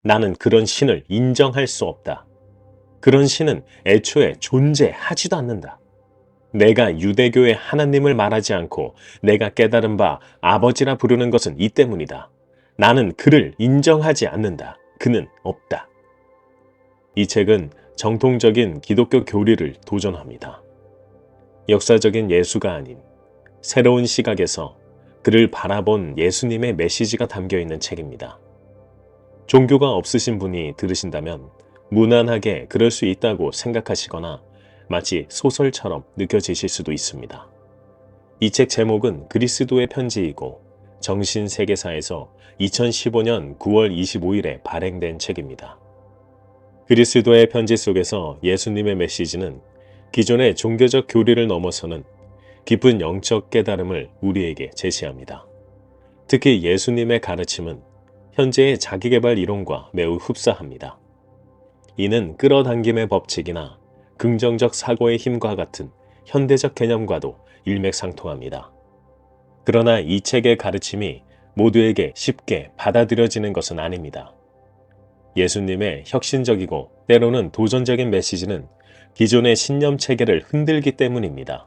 나는 그런 신을 인정할 수 없다. 그런 신은 애초에 존재하지도 않는다. 내가 유대교의 하나님을 말하지 않고 내가 깨달은 바 아버지라 부르는 것은 이 때문이다. 나는 그를 인정하지 않는다. 그는 없다. 이 책은 정통적인 기독교 교리를 도전합니다. 역사적인 예수가 아닌 새로운 시각에서 그를 바라본 예수님의 메시지가 담겨 있는 책입니다. 종교가 없으신 분이 들으신다면 무난하게 그럴 수 있다고 생각하시거나 마치 소설처럼 느껴지실 수도 있습니다. 이 책 제목은 그리스도의 편지이고 정신세계사에서 2015년 9월 25일에 발행된 책입니다. 그리스도의 편지 속에서 예수님의 메시지는 기존의 종교적 교리를 넘어서는 깊은 영적 깨달음을 우리에게 제시합니다. 특히 예수님의 가르침은 현재의 자기계발 이론과 매우 흡사합니다. 이는 끌어당김의 법칙이나 긍정적 사고의 힘과 같은 현대적 개념과도 일맥상통합니다. 그러나 이 책의 가르침이 모두에게 쉽게 받아들여지는 것은 아닙니다. 예수님의 혁신적이고 때로는 도전적인 메시지는 기존의 신념 체계를 흔들기 때문입니다.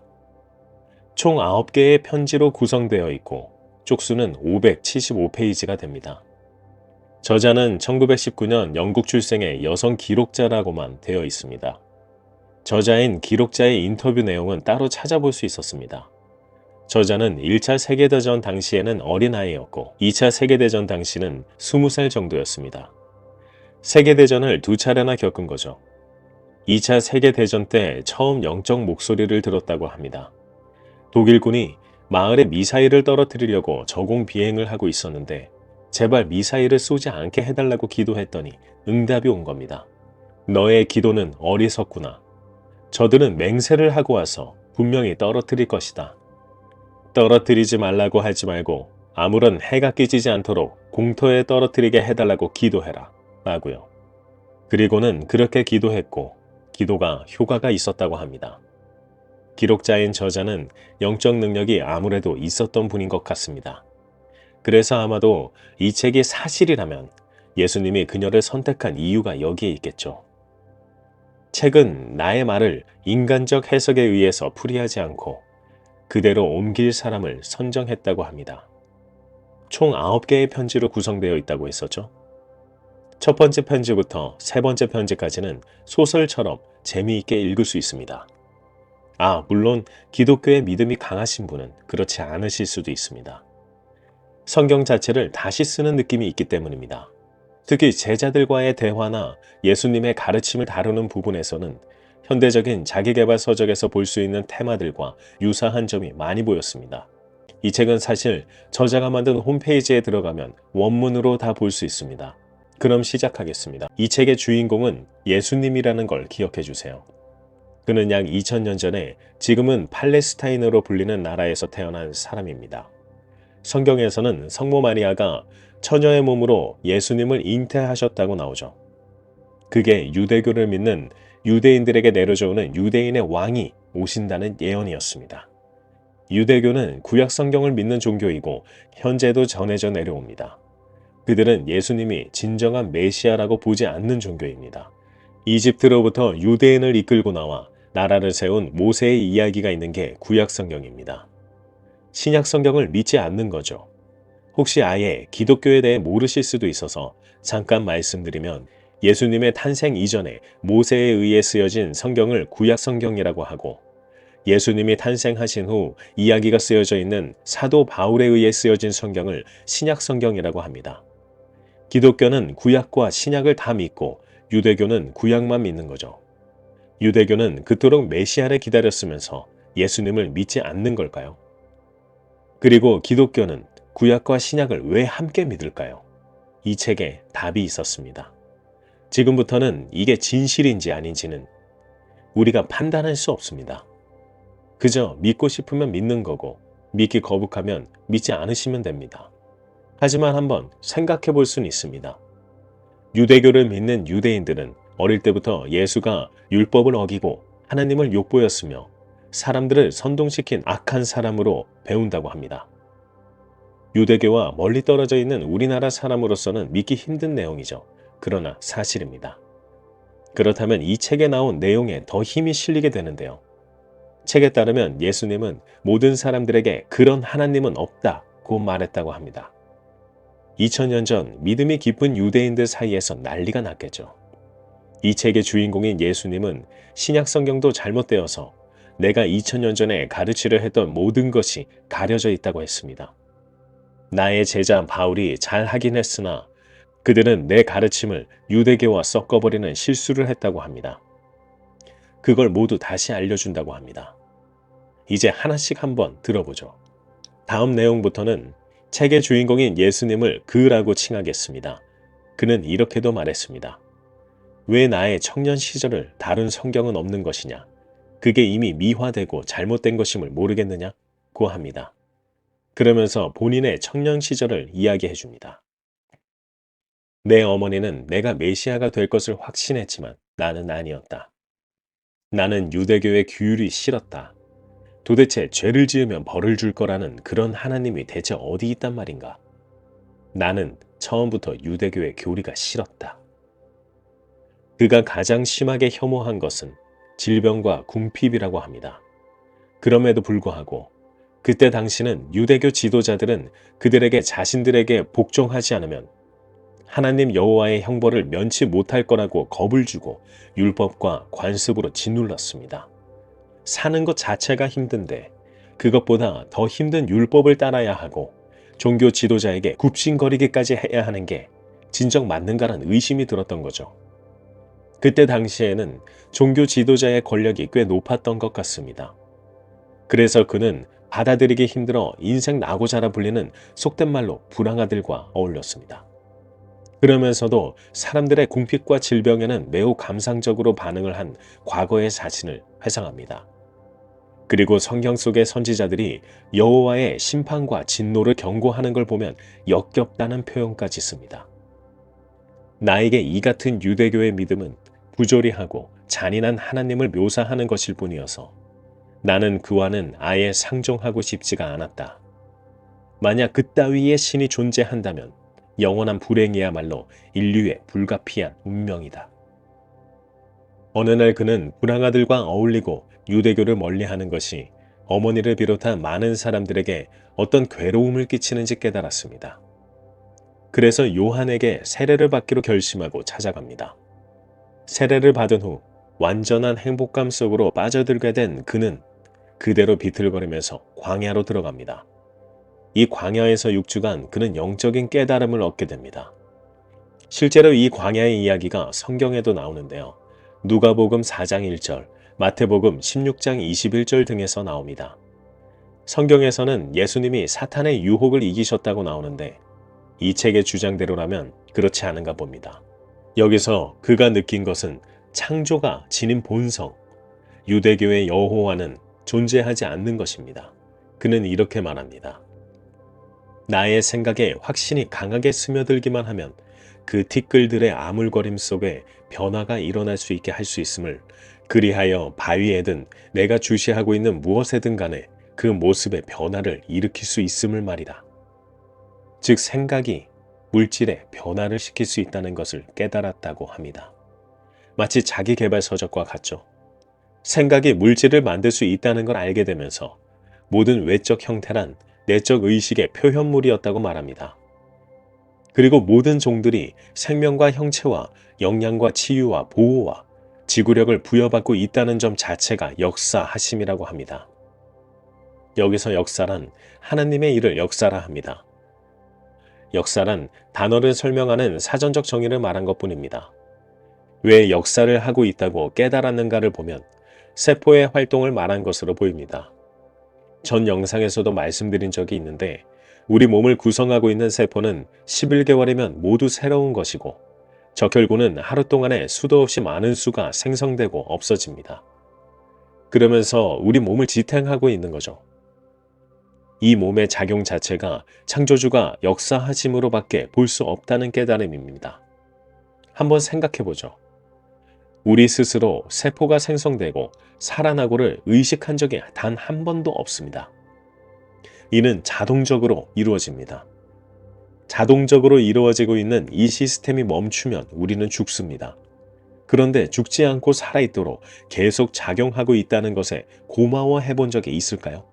총 9개의 편지로 구성되어 있고 쪽수는 575페이지가 됩니다. 저자는 1919년 영국 출생의 여성 기록자라고만 되어 있습니다. 저자인 기록자의 인터뷰 내용은 따로 찾아볼 수 있었습니다. 저자는 1차 세계대전 당시에는 어린아이였고 2차 세계대전 당시는 20살 정도였습니다. 세계대전을 2차례나 겪은 거죠. 2차 세계대전 때 처음 영적 목소리를 들었다고 합니다. 독일군이 마을에 미사일을 떨어뜨리려고 저공 비행을 하고 있었는데 제발 미사일을 쏘지 않게 해달라고 기도했더니 응답이 온 겁니다. 너의 기도는 어리석구나. 저들은 맹세를 하고 와서 분명히 떨어뜨릴 것이다. 떨어뜨리지 말라고 하지 말고 아무런 해가 끼치지 않도록 공터에 떨어뜨리게 해달라고 기도해라. 라고요. 그리고는 그렇게 기도했고 기도가 효과가 있었다고 합니다. 기록자인 저자는 영적 능력이 아무래도 있었던 분인 것 같습니다. 그래서 아마도 이 책이 사실이라면 예수님이 그녀를 선택한 이유가 여기에 있겠죠. 책은 나의 말을 인간적 해석에 의해서 풀이하지 않고 그대로 옮길 사람을 선정했다고 합니다. 총 9개의 편지로 구성되어 있다고 했었죠. 첫 번째 편지부터 세 번째 편지까지는 소설처럼 재미있게 읽을 수 있습니다. 물론 기독교의 믿음이 강하신 분은 그렇지 않으실 수도 있습니다. 성경 자체를 다시 쓰는 느낌이 있기 때문입니다. 특히 제자들과의 대화나 예수님의 가르침을 다루는 부분에서는 현대적인 자기계발 서적에서 볼 수 있는 테마들과 유사한 점이 많이 보였습니다. 이 책은 사실 저자가 만든 홈페이지에 들어가면 원문으로 다 볼 수 있습니다. 그럼 시작하겠습니다. 이 책의 주인공은 예수님이라는 걸 기억해 주세요. 그는 약 2000년 전에 지금은 팔레스타인으로 불리는 나라에서 태어난 사람입니다. 성경에서는 성모 마리아가 처녀의 몸으로 예수님을 잉태하셨다고 나오죠. 그게 유대교를 믿는 유대인들에게 내려져 오는 유대인의 왕이 오신다는 예언이었습니다. 유대교는 구약 성경을 믿는 종교이고 현재도 전해져 내려옵니다. 그들은 예수님이 진정한 메시아라고 보지 않는 종교입니다. 이집트로부터 유대인을 이끌고 나와 나라를 세운 모세의 이야기가 있는 게 구약 성경입니다. 신약 성경을 믿지 않는 거죠. 혹시 아예 기독교에 대해 모르실 수도 있어서 잠깐 말씀드리면 예수님의 탄생 이전에 모세에 의해 쓰여진 성경을 구약 성경이라고 하고 예수님이 탄생하신 후 이야기가 쓰여져 있는 사도 바울에 의해 쓰여진 성경을 신약 성경이라고 합니다. 기독교는 구약과 신약을 다 믿고 유대교는 구약만 믿는 거죠. 유대교는 그토록 메시아를 기다렸으면서 예수님을 믿지 않는 걸까요? 그리고 기독교는 구약과 신약을 왜 함께 믿을까요? 이 책에 답이 있었습니다. 지금부터는 이게 진실인지 아닌지는 우리가 판단할 수 없습니다. 그저 믿고 싶으면 믿는 거고 믿기 거북하면 믿지 않으시면 됩니다. 하지만 한번 생각해 볼 수는 있습니다. 유대교를 믿는 유대인들은 어릴 때부터 예수가 율법을 어기고 하나님을 욕보였으며 사람들을 선동시킨 악한 사람으로 배운다고 합니다. 유대교와 멀리 떨어져 있는 우리나라 사람으로서는 믿기 힘든 내용이죠. 그러나 사실입니다. 그렇다면 이 책에 나온 내용에 더 힘이 실리게 되는데요. 책에 따르면 예수님은 모든 사람들에게 그런 하나님은 없다고 말했다고 합니다. 2000년 전 믿음이 깊은 유대인들 사이에서 난리가 났겠죠. 이 책의 주인공인 예수님은 신약 성경도 잘못되어서 내가 2000년 전에 가르치려 했던 모든 것이 가려져 있다고 했습니다. 나의 제자 바울이 잘 하긴 했으나 그들은 내 가르침을 유대교와 섞어버리는 실수를 했다고 합니다. 그걸 모두 다시 알려준다고 합니다. 이제 하나씩 한번 들어보죠. 다음 내용부터는 책의 주인공인 예수님을 그라고 칭하겠습니다. 그는 이렇게도 말했습니다. 왜 나의 청년 시절을 다룬 성경은 없는 것이냐? 그게 이미 미화되고 잘못된 것임을 모르겠느냐? 고 합니다. 그러면서 본인의 청년 시절을 이야기해 줍니다. 내 어머니는 내가 메시아가 될 것을 확신했지만 나는 아니었다. 나는 유대교의 규율이 싫었다. 도대체 죄를 지으면 벌을 줄 거라는 그런 하나님이 대체 어디 있단 말인가? 나는 처음부터 유대교의 교리가 싫었다. 그가 가장 심하게 혐오한 것은 질병과 궁핍이라고 합니다. 그럼에도 불구하고 그때 당시는 유대교 지도자들은 그들에게 자신들에게 복종하지 않으면 하나님 여호와의 형벌을 면치 못할 거라고 겁을 주고 율법과 관습으로 짓눌렀습니다. 사는 것 자체가 힘든데 그것보다 더 힘든 율법을 따라야 하고 종교 지도자에게 굽신거리기까지 해야 하는 게 진정 맞는가란 의심이 들었던 거죠. 그때 당시에는 종교 지도자의 권력이 꽤 높았던 것 같습니다. 그래서 그는 받아들이기 힘들어 인생 낙오자라 불리는 속된 말로 불황아들과 어울렸습니다. 그러면서도 사람들의 궁핍과 질병에는 매우 감상적으로 반응을 한 과거의 자신을 회상합니다. 그리고 성경 속의 선지자들이 여호와의 심판과 진노를 경고하는 걸 보면 역겹다는 표현까지 씁니다. 나에게 이 같은 유대교의 믿음은 부조리하고 잔인한 하나님을 묘사하는 것일 뿐이어서 나는 그와는 아예 상종하고 싶지가 않았다. 만약 그따위의 신이 존재한다면 영원한 불행이야말로 인류의 불가피한 운명이다. 어느 날 그는 불황아들과 어울리고 유대교를 멀리하는 것이 어머니를 비롯한 많은 사람들에게 어떤 괴로움을 끼치는지 깨달았습니다. 그래서 요한에게 세례를 받기로 결심하고 찾아갑니다. 세례를 받은 후 완전한 행복감 속으로 빠져들게 된 그는 그대로 비틀거리면서 광야로 들어갑니다. 이 광야에서 6주간 그는 영적인 깨달음을 얻게 됩니다. 실제로 이 광야의 이야기가 성경에도 나오는데요. 누가복음 4장 1절, 마태복음 16장 21절 등에서 나옵니다. 성경에서는 예수님이 사탄의 유혹을 이기셨다고 나오는데 이 책의 주장대로라면 그렇지 않은가 봅니다. 여기서 그가 느낀 것은 창조가 지닌 본성, 유대교의 여호와는 존재하지 않는 것입니다. 그는 이렇게 말합니다. 나의 생각에 확신이 강하게 스며들기만 하면 그 티끌들의 아물거림 속에 변화가 일어날 수 있게 할 수 있음을, 그리하여 바위에든 내가 주시하고 있는 무엇에든 간에 그 모습의 변화를 일으킬 수 있음을 말이다. 즉 생각이 물질의 변화를 시킬 수 있다는 것을 깨달았다고 합니다. 마치 자기계발서적과 같죠. 생각이 물질을 만들 수 있다는 걸 알게 되면서 모든 외적 형태란 내적 의식의 표현물이었다고 말합니다. 그리고 모든 종들이 생명과 형체와 영양과 치유와 보호와 지구력을 부여받고 있다는 점 자체가 역사하심이라고 합니다. 여기서 역사란 하나님의 일을 역사라 합니다. 역사란 단어를 설명하는 사전적 정의를 말한 것뿐입니다. 왜 역사를 하고 있다고 깨달았는가를 보면 세포의 활동을 말한 것으로 보입니다. 전 영상에서도 말씀드린 적이 있는데 우리 몸을 구성하고 있는 세포는 11개월이면 모두 새로운 것이고 적혈구는 하루 동안에 수도 없이 많은 수가 생성되고 없어집니다. 그러면서 우리 몸을 지탱하고 있는 거죠. 이 몸의 작용 자체가 창조주가 역사하심으로밖에 볼 수 없다는 깨달음입니다. 한번 생각해보죠. 우리 스스로 세포가 생성되고 살아나고를 의식한 적이 단 한 번도 없습니다. 이는 자동적으로 이루어집니다. 자동적으로 이루어지고 있는 이 시스템이 멈추면 우리는 죽습니다. 그런데 죽지 않고 살아있도록 계속 작용하고 있다는 것에 고마워해 본 적이 있을까요?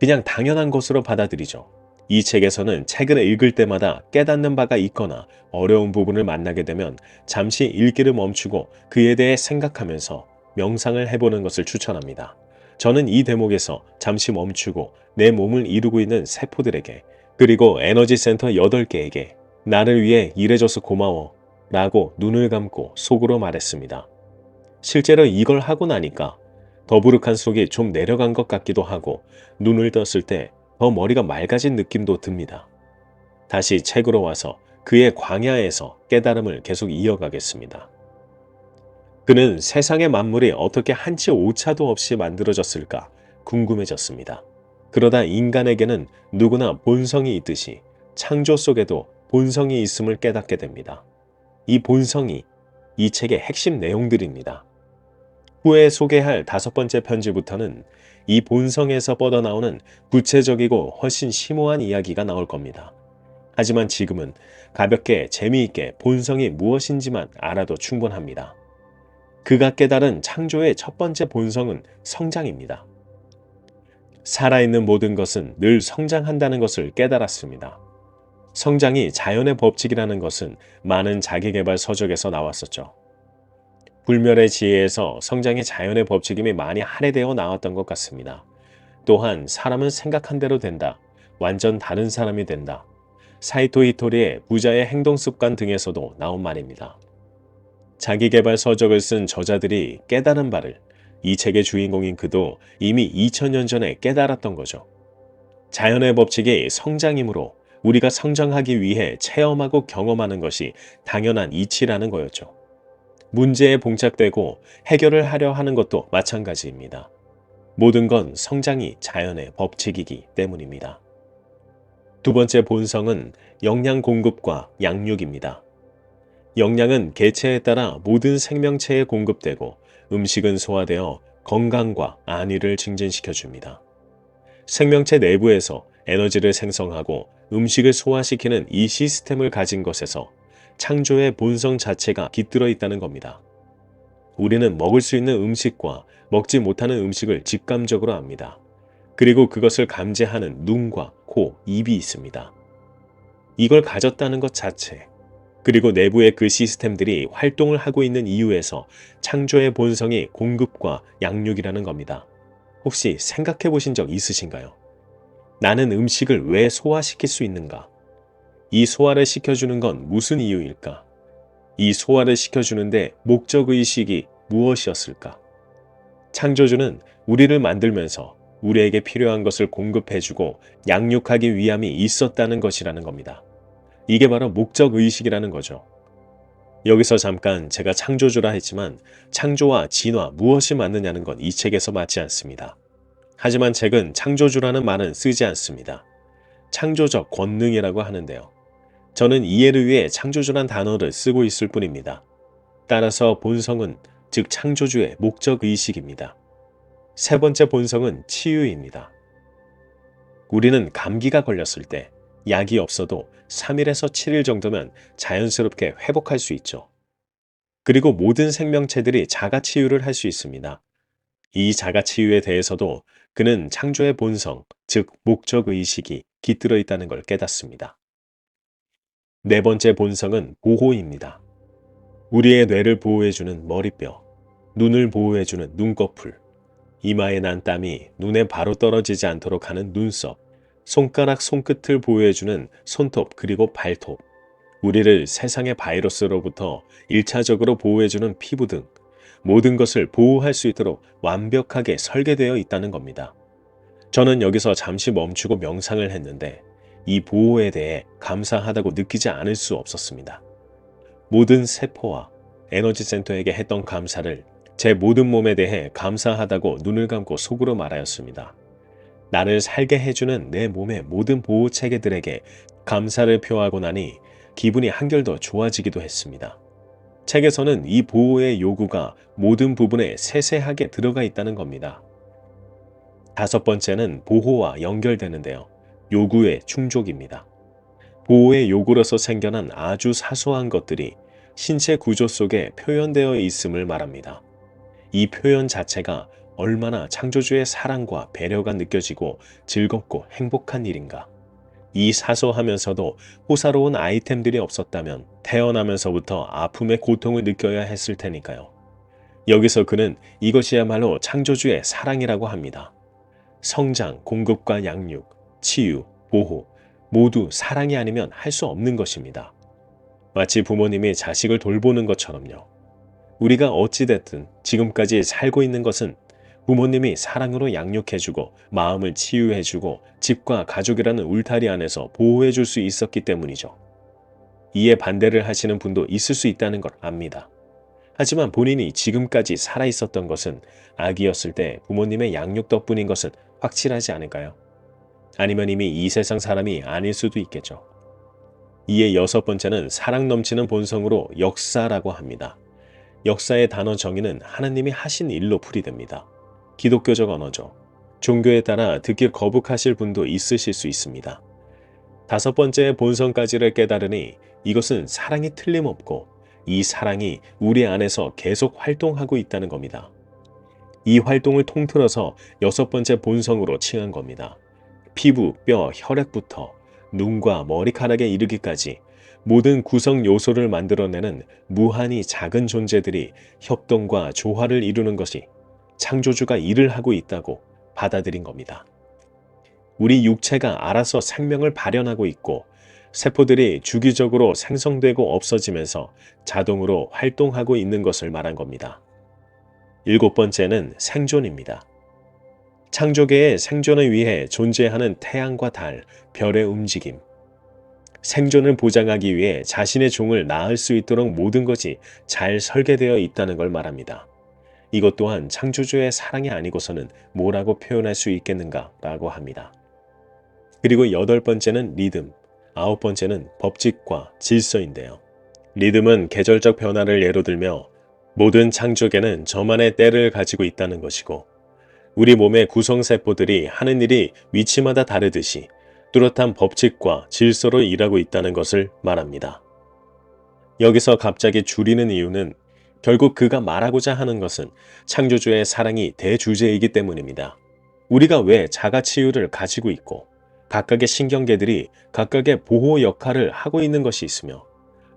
그냥 당연한 것으로 받아들이죠. 이 책에서는 책을 읽을 때마다 깨닫는 바가 있거나 어려운 부분을 만나게 되면 잠시 읽기를 멈추고 그에 대해 생각하면서 명상을 해보는 것을 추천합니다. 저는 이 대목에서 잠시 멈추고 내 몸을 이루고 있는 세포들에게, 그리고 에너지 센터 8개에게 나를 위해 일해줘서 고마워 라고 눈을 감고 속으로 말했습니다. 실제로 이걸 하고 나니까 더부룩한 속이 좀 내려간 것 같기도 하고 눈을 떴을 때 더 머리가 맑아진 느낌도 듭니다. 다시 책으로 와서 그의 광야에서 깨달음을 계속 이어가겠습니다. 그는 세상의 만물이 어떻게 한치 오차도 없이 만들어졌을까 궁금해졌습니다. 그러다 인간에게는 누구나 본성이 있듯이 창조 속에도 본성이 있음을 깨닫게 됩니다. 이 본성이 이 책의 핵심 내용들입니다. 후에 소개할 5번째 편지부터는 이 본성에서 뻗어나오는 구체적이고 훨씬 심오한 이야기가 나올 겁니다. 하지만 지금은 가볍게 재미있게 본성이 무엇인지만 알아도 충분합니다. 그가 깨달은 창조의 첫 번째 본성은 성장입니다. 살아있는 모든 것은 늘 성장한다는 것을 깨달았습니다. 성장이 자연의 법칙이라는 것은 많은 자기계발 서적에서 나왔었죠. 불멸의 지혜에서 성장이 자연의 법칙임이 많이 할애되어 나왔던 것 같습니다. 또한 사람은 생각한 대로 된다, 완전 다른 사람이 된다, 사이토 히토리의 부자의 행동 습관 등에서도 나온 말입니다. 자기계발 서적을 쓴 저자들이 깨달은 바를 이 책의 주인공인 그도 이미 2000년 전에 깨달았던 거죠. 자연의 법칙이 성장이므로 우리가 성장하기 위해 체험하고 경험하는 것이 당연한 이치라는 거였죠. 문제에 봉착되고 해결을 하려 하는 것도 마찬가지입니다. 모든 건 성장이 자연의 법칙이기 때문입니다. 두 번째 본성은 영양 공급과 양육입니다. 영양은 개체에 따라 모든 생명체에 공급되고 음식은 소화되어 건강과 안위를 증진시켜줍니다. 생명체 내부에서 에너지를 생성하고 음식을 소화시키는 이 시스템을 가진 것에서 창조의 본성 자체가 깃들어 있다는 겁니다. 우리는 먹을 수 있는 음식과 먹지 못하는 음식을 직감적으로 압니다. 그리고 그것을 감지하는 눈과 코, 입이 있습니다. 이걸 가졌다는 것 자체, 그리고 내부의 그 시스템들이 활동을 하고 있는 이유에서 창조의 본성이 공급과 양육이라는 겁니다. 혹시 생각해 보신 적 있으신가요? 나는 음식을 왜 소화시킬 수 있는가? 이 소화를 시켜주는 건 무슨 이유일까? 이 소화를 시켜주는데 목적의식이 무엇이었을까? 창조주는 우리를 만들면서 우리에게 필요한 것을 공급해주고 양육하기 위함이 있었다는 것이라는 겁니다. 이게 바로 목적의식이라는 거죠. 여기서 잠깐 제가 창조주라 했지만 창조와 진화 무엇이 맞느냐는 건 이 책에서 맞지 않습니다. 하지만 책은 창조주라는 말은 쓰지 않습니다. 창조적 권능이라고 하는데요. 저는 이해를 위해 창조주란 단어를 쓰고 있을 뿐입니다. 따라서 본성은 즉 창조주의 목적의식입니다. 세 번째 본성은 치유입니다. 우리는 감기가 걸렸을 때 약이 없어도 3일에서 7일 정도면 자연스럽게 회복할 수 있죠. 그리고 모든 생명체들이 자가치유를 할 수 있습니다. 이 자가치유에 대해서도 그는 창조의 본성, 즉 목적의식이 깃들어 있다는 걸 깨닫습니다. 네 번째 본성은 보호입니다. 우리의 뇌를 보호해주는 머리뼈, 눈을 보호해주는 눈꺼풀, 이마에 난 땀이 눈에 바로 떨어지지 않도록 하는 눈썹, 손가락 손끝을 보호해주는 손톱 그리고 발톱, 우리를 세상의 바이러스로부터 1차적으로 보호해주는 피부 등 모든 것을 보호할 수 있도록 완벽하게 설계되어 있다는 겁니다. 저는 여기서 잠시 멈추고 명상을 했는데 이 보호에 대해 감사하다고 느끼지 않을 수 없었습니다. 모든 세포와 에너지 센터에게 했던 감사를 제 모든 몸에 대해 감사하다고 눈을 감고 속으로 말하였습니다. 나를 살게 해주는 내 몸의 모든 보호 체계들에게 감사를 표하고 나니 기분이 한결 더 좋아지기도 했습니다. 책에서는 이 보호의 요구가 모든 부분에 세세하게 들어가 있다는 겁니다. 다섯 번째는 보호와 연결되는데요. 요구의 충족입니다. 보호의 요구로서 생겨난 아주 사소한 것들이 신체 구조 속에 표현되어 있음을 말합니다. 이 표현 자체가 얼마나 창조주의 사랑과 배려가 느껴지고 즐겁고 행복한 일인가. 이 사소하면서도 호사로운 아이템들이 없었다면 태어나면서부터 아픔의 고통을 느껴야 했을 테니까요. 여기서 그는 이것이야말로 창조주의 사랑이라고 합니다. 성장, 공급과 양육, 치유, 보호, 모두 사랑이 아니면 할 수 없는 것입니다. 마치 부모님이 자식을 돌보는 것처럼요. 우리가 어찌됐든 지금까지 살고 있는 것은 부모님이 사랑으로 양육해주고 마음을 치유해주고 집과 가족이라는 울타리 안에서 보호해줄 수 있었기 때문이죠. 이에 반대를 하시는 분도 있을 수 있다는 걸 압니다. 하지만 본인이 지금까지 살아있었던 것은 아기였을 때 부모님의 양육 덕분인 것은 확실하지 않을까요? 아니면 이미 이 세상 사람이 아닐 수도 있겠죠. 이에 여섯 번째는 사랑 넘치는 본성으로 역사라고 합니다. 역사의 단어 정의는 하나님이 하신 일로 풀이됩니다. 기독교적 언어죠. 종교에 따라 듣기 거북하실 분도 있으실 수 있습니다. 다섯 번째 본성까지를 깨달으니 이것은 사랑이 틀림없고 이 사랑이 우리 안에서 계속 활동하고 있다는 겁니다. 이 활동을 통틀어서 여섯 번째 본성으로 칭한 겁니다. 피부, 뼈, 혈액부터 눈과 머리카락에 이르기까지 모든 구성 요소를 만들어내는 무한히 작은 존재들이 협동과 조화를 이루는 것이 창조주가 일을 하고 있다고 받아들인 겁니다. 우리 육체가 알아서 생명을 발현하고 있고 세포들이 주기적으로 생성되고 없어지면서 자동으로 활동하고 있는 것을 말한 겁니다. 일곱 번째는 생존입니다. 창조계의 생존을 위해 존재하는 태양과 달, 별의 움직임. 생존을 보장하기 위해 자신의 종을 낳을 수 있도록 모든 것이 잘 설계되어 있다는 걸 말합니다. 이것 또한 창조주의 사랑이 아니고서는 뭐라고 표현할 수 있겠는가라고 합니다. 그리고 여덟 번째는 리듬, 아홉 번째는 법칙과 질서인데요. 리듬은 계절적 변화를 예로 들며 모든 창조계는 저만의 때를 가지고 있다는 것이고 우리 몸의 구성세포들이 하는 일이 위치마다 다르듯이 뚜렷한 법칙과 질서로 일하고 있다는 것을 말합니다. 여기서 갑자기 줄이는 이유는 결국 그가 말하고자 하는 것은 창조주의 사랑이 대주제이기 때문입니다. 우리가 왜 자가치유를 가지고 있고 각각의 신경계들이 각각의 보호 역할을 하고 있는 것이 있으며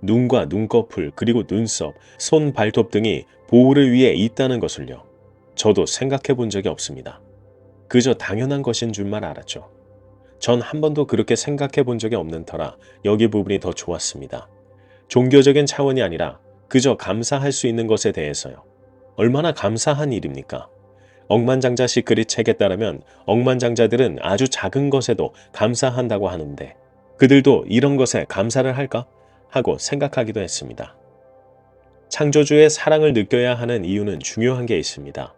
눈과 눈꺼풀 그리고 눈썹, 손, 발톱 등이 보호를 위해 있다는 것을요. 저도 생각해 본 적이 없습니다. 그저 당연한 것인 줄만 알았죠. 전 한 번도 그렇게 생각해 본 적이 없는 터라 여기 부분이 더 좋았습니다. 종교적인 차원이 아니라 그저 감사할 수 있는 것에 대해서요. 얼마나 감사한 일입니까? 억만장자 시크릿 책에 따르면 억만장자들은 아주 작은 것에도 감사한다고 하는데 그들도 이런 것에 감사를 할까? 하고 생각하기도 했습니다. 창조주의 사랑을 느껴야 하는 이유는 중요한 게 있습니다.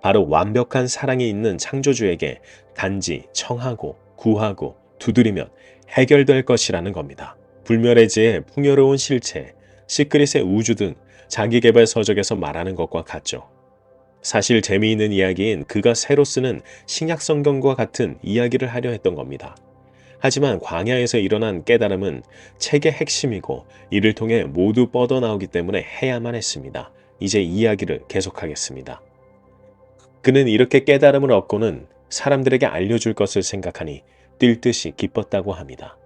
바로 완벽한 사랑이 있는 창조주에게 단지 청하고 구하고 두드리면 해결될 것이라는 겁니다. 불멸의 지혜, 풍요로운 실체, 시크릿의 우주 등 자기계발 서적에서 말하는 것과 같죠. 사실 재미있는 이야기인 그가 새로 쓰는 신약 성경과 같은 이야기를 하려 했던 겁니다. 하지만 광야에서 일어난 깨달음은 책의 핵심이고 이를 통해 모두 뻗어나오기 때문에 해야만 했습니다. 이제 이야기를 계속하겠습니다. 그는 이렇게 깨달음을 얻고는 사람들에게 알려줄 것을 생각하니 뛸 듯이 기뻤다고 합니다.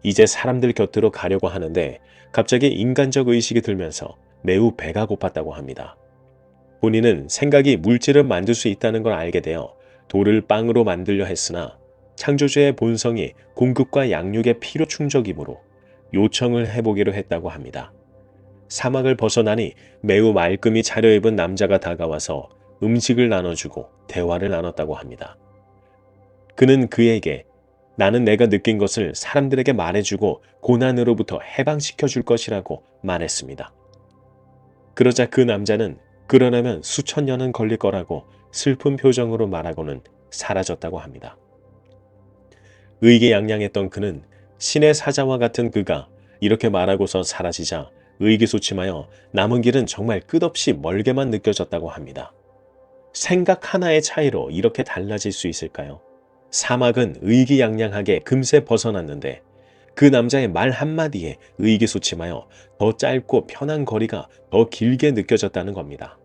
이제 사람들 곁으로 가려고 하는데 갑자기 인간적 의식이 들면서 매우 배가 고팠다고 합니다. 본인은 생각이 물질을 만들 수 있다는 걸 알게 되어 돌을 빵으로 만들려 했으나 창조주의 본성이 공급과 양육의 필요 충족이므로 요청을 해보기로 했다고 합니다. 사막을 벗어나니 매우 말끔히 차려입은 남자가 다가와서 음식을 나눠주고 대화를 나눴다고 합니다. 그는 그에게 나는 내가 느낀 것을 사람들에게 말해주고 고난으로부터 해방시켜 줄 것이라고 말했습니다. 그러자 그 남자는 그러려면 수천 년은 걸릴 거라고 슬픈 표정으로 말하고는 사라졌다고 합니다. 의기양양했던 그는 신의 사자와 같은 그가 이렇게 말하고서 사라지자 의기소침하여 남은 길은 정말 끝없이 멀게만 느껴졌다고 합니다. 생각 하나의 차이로 이렇게 달라질 수 있을까요? 사막은 의기양양하게 금세 벗어났는데 그 남자의 말 한마디에 의기소침하여 더 짧고 편한 거리가 더 길게 느껴졌다는 겁니다.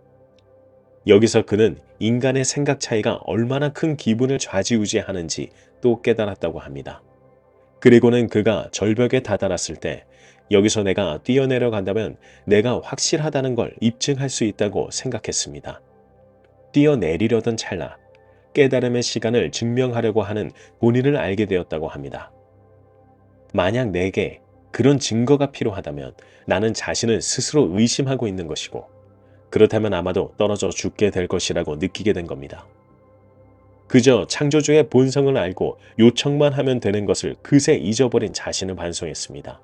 여기서 그는 인간의 생각 차이가 얼마나 큰 기분을 좌지우지하는지 또 깨달았다고 합니다. 그리고는 그가 절벽에 다다랐을 때 여기서 내가 뛰어내려간다면 내가 확실하다는 걸 입증할 수 있다고 생각했습니다. 뛰어내리려던 찰나 깨달음의 시간을 증명하려고 하는 본인을 알게 되었다고 합니다. 만약 내게 그런 증거가 필요하다면 나는 자신을 스스로 의심하고 있는 것이고 그렇다면 아마도 떨어져 죽게 될 것이라고 느끼게 된 겁니다. 그저 창조주의 본성을 알고 요청만 하면 되는 것을 그새 잊어버린 자신을 반성했습니다.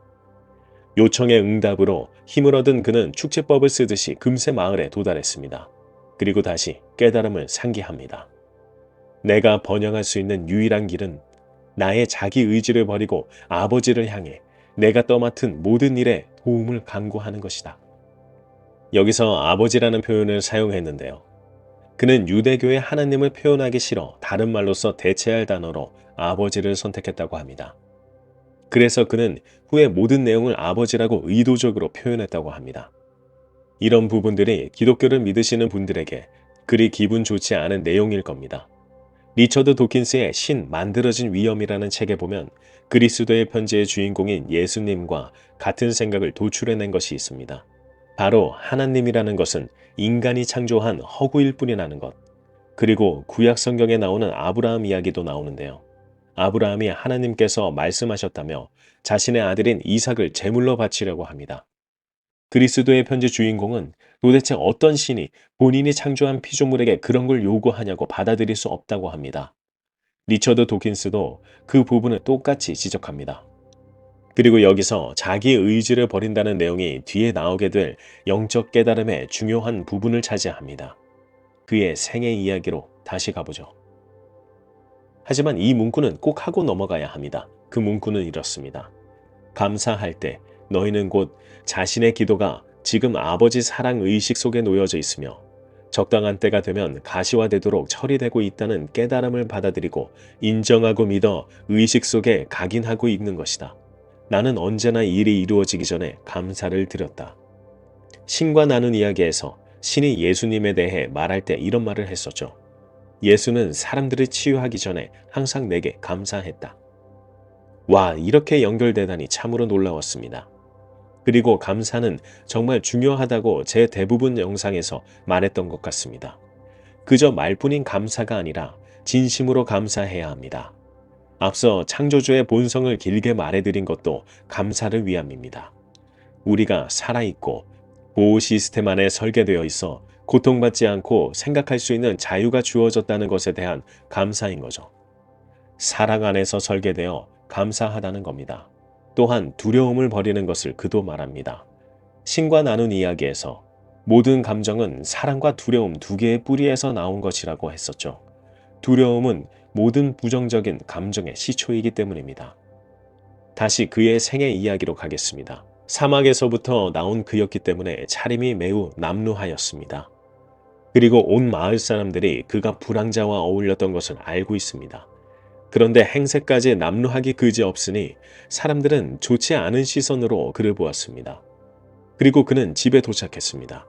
요청의 응답으로 힘을 얻은 그는 축제법을 쓰듯이 금세 마을에 도달했습니다. 그리고 다시 깨달음을 상기합니다. 내가 번영할 수 있는 유일한 길은 나의 자기 의지를 버리고 아버지를 향해 내가 떠맡은 모든 일에 도움을 간구하는 것이다. 여기서 아버지라는 표현을 사용했는데요. 그는 유대교의 하나님을 표현하기 싫어 다른 말로서 대체할 단어로 아버지를 선택했다고 합니다. 그래서 그는 후에 모든 내용을 아버지라고 의도적으로 표현했다고 합니다. 이런 부분들이 기독교를 믿으시는 분들에게 그리 기분 좋지 않은 내용일 겁니다. 리처드 도킨스의 신 만들어진 위험이라는 책에 보면 그리스도의 편지의 주인공인 예수님과 같은 생각을 도출해낸 것이 있습니다. 바로 하나님이라는 것은 인간이 창조한 허구일 뿐이라는 것. 그리고 구약 성경에 나오는 아브라함 이야기도 나오는데요. 아브라함이 하나님께서 말씀하셨다며 자신의 아들인 이삭을 제물로 바치려고 합니다. 그리스도의 편지 주인공은 도대체 어떤 신이 본인이 창조한 피조물에게 그런 걸 요구하냐고 받아들일 수 없다고 합니다. 리처드 도킨스도 그 부분을 똑같이 지적합니다. 그리고 여기서 자기 의지를 버린다는 내용이 뒤에 나오게 될 영적 깨달음의 중요한 부분을 차지합니다. 그의 생애 이야기로 다시 가보죠. 하지만 이 문구는 꼭 하고 넘어가야 합니다. 그 문구는 이렇습니다. 감사할 때 너희는 곧 자신의 기도가 지금 아버지 사랑 의식 속에 놓여져 있으며 적당한 때가 되면 가시화되도록 처리되고 있다는 깨달음을 받아들이고 인정하고 믿어 의식 속에 각인하고 있는 것이다. 나는 언제나 일이 이루어지기 전에 감사를 드렸다. 신과 나눈 이야기에서 신이 예수님에 대해 말할 때 이런 말을 했었죠. 예수는 사람들을 치유하기 전에 항상 내게 감사했다. 와, 이렇게 연결되다니 참으로 놀라웠습니다. 그리고 감사는 정말 중요하다고 제 대부분 영상에서 말했던 것 같습니다. 그저 말뿐인 감사가 아니라 진심으로 감사해야 합니다. 앞서 창조주의 본성을 길게 말해드린 것도 감사를 위함입니다. 우리가 살아있고 보호 시스템 안에 설계되어 있어 고통받지 않고 생각할 수 있는 자유가 주어졌다는 것에 대한 감사인 거죠. 사랑 안에서 설계되어 감사하다는 겁니다. 또한 두려움을 버리는 것을 그도 말합니다. 신과 나눈 이야기에서 모든 감정은 사랑과 두려움 두 개의 뿌리에서 나온 것이라고 했었죠. 두려움은 모든 부정적인 감정의 시초이기 때문입니다. 다시 그의 생애 이야기로 가겠습니다. 사막에서부터 나온 그였기 때문에 차림이 매우 남루하였습니다. 그리고 온 마을 사람들이 그가 불황자와 어울렸던 것을 알고 있습니다. 그런데 행세까지 남루하기 그지없으니 사람들은 좋지 않은 시선으로 그를 보았습니다. 그리고 그는 집에 도착했습니다.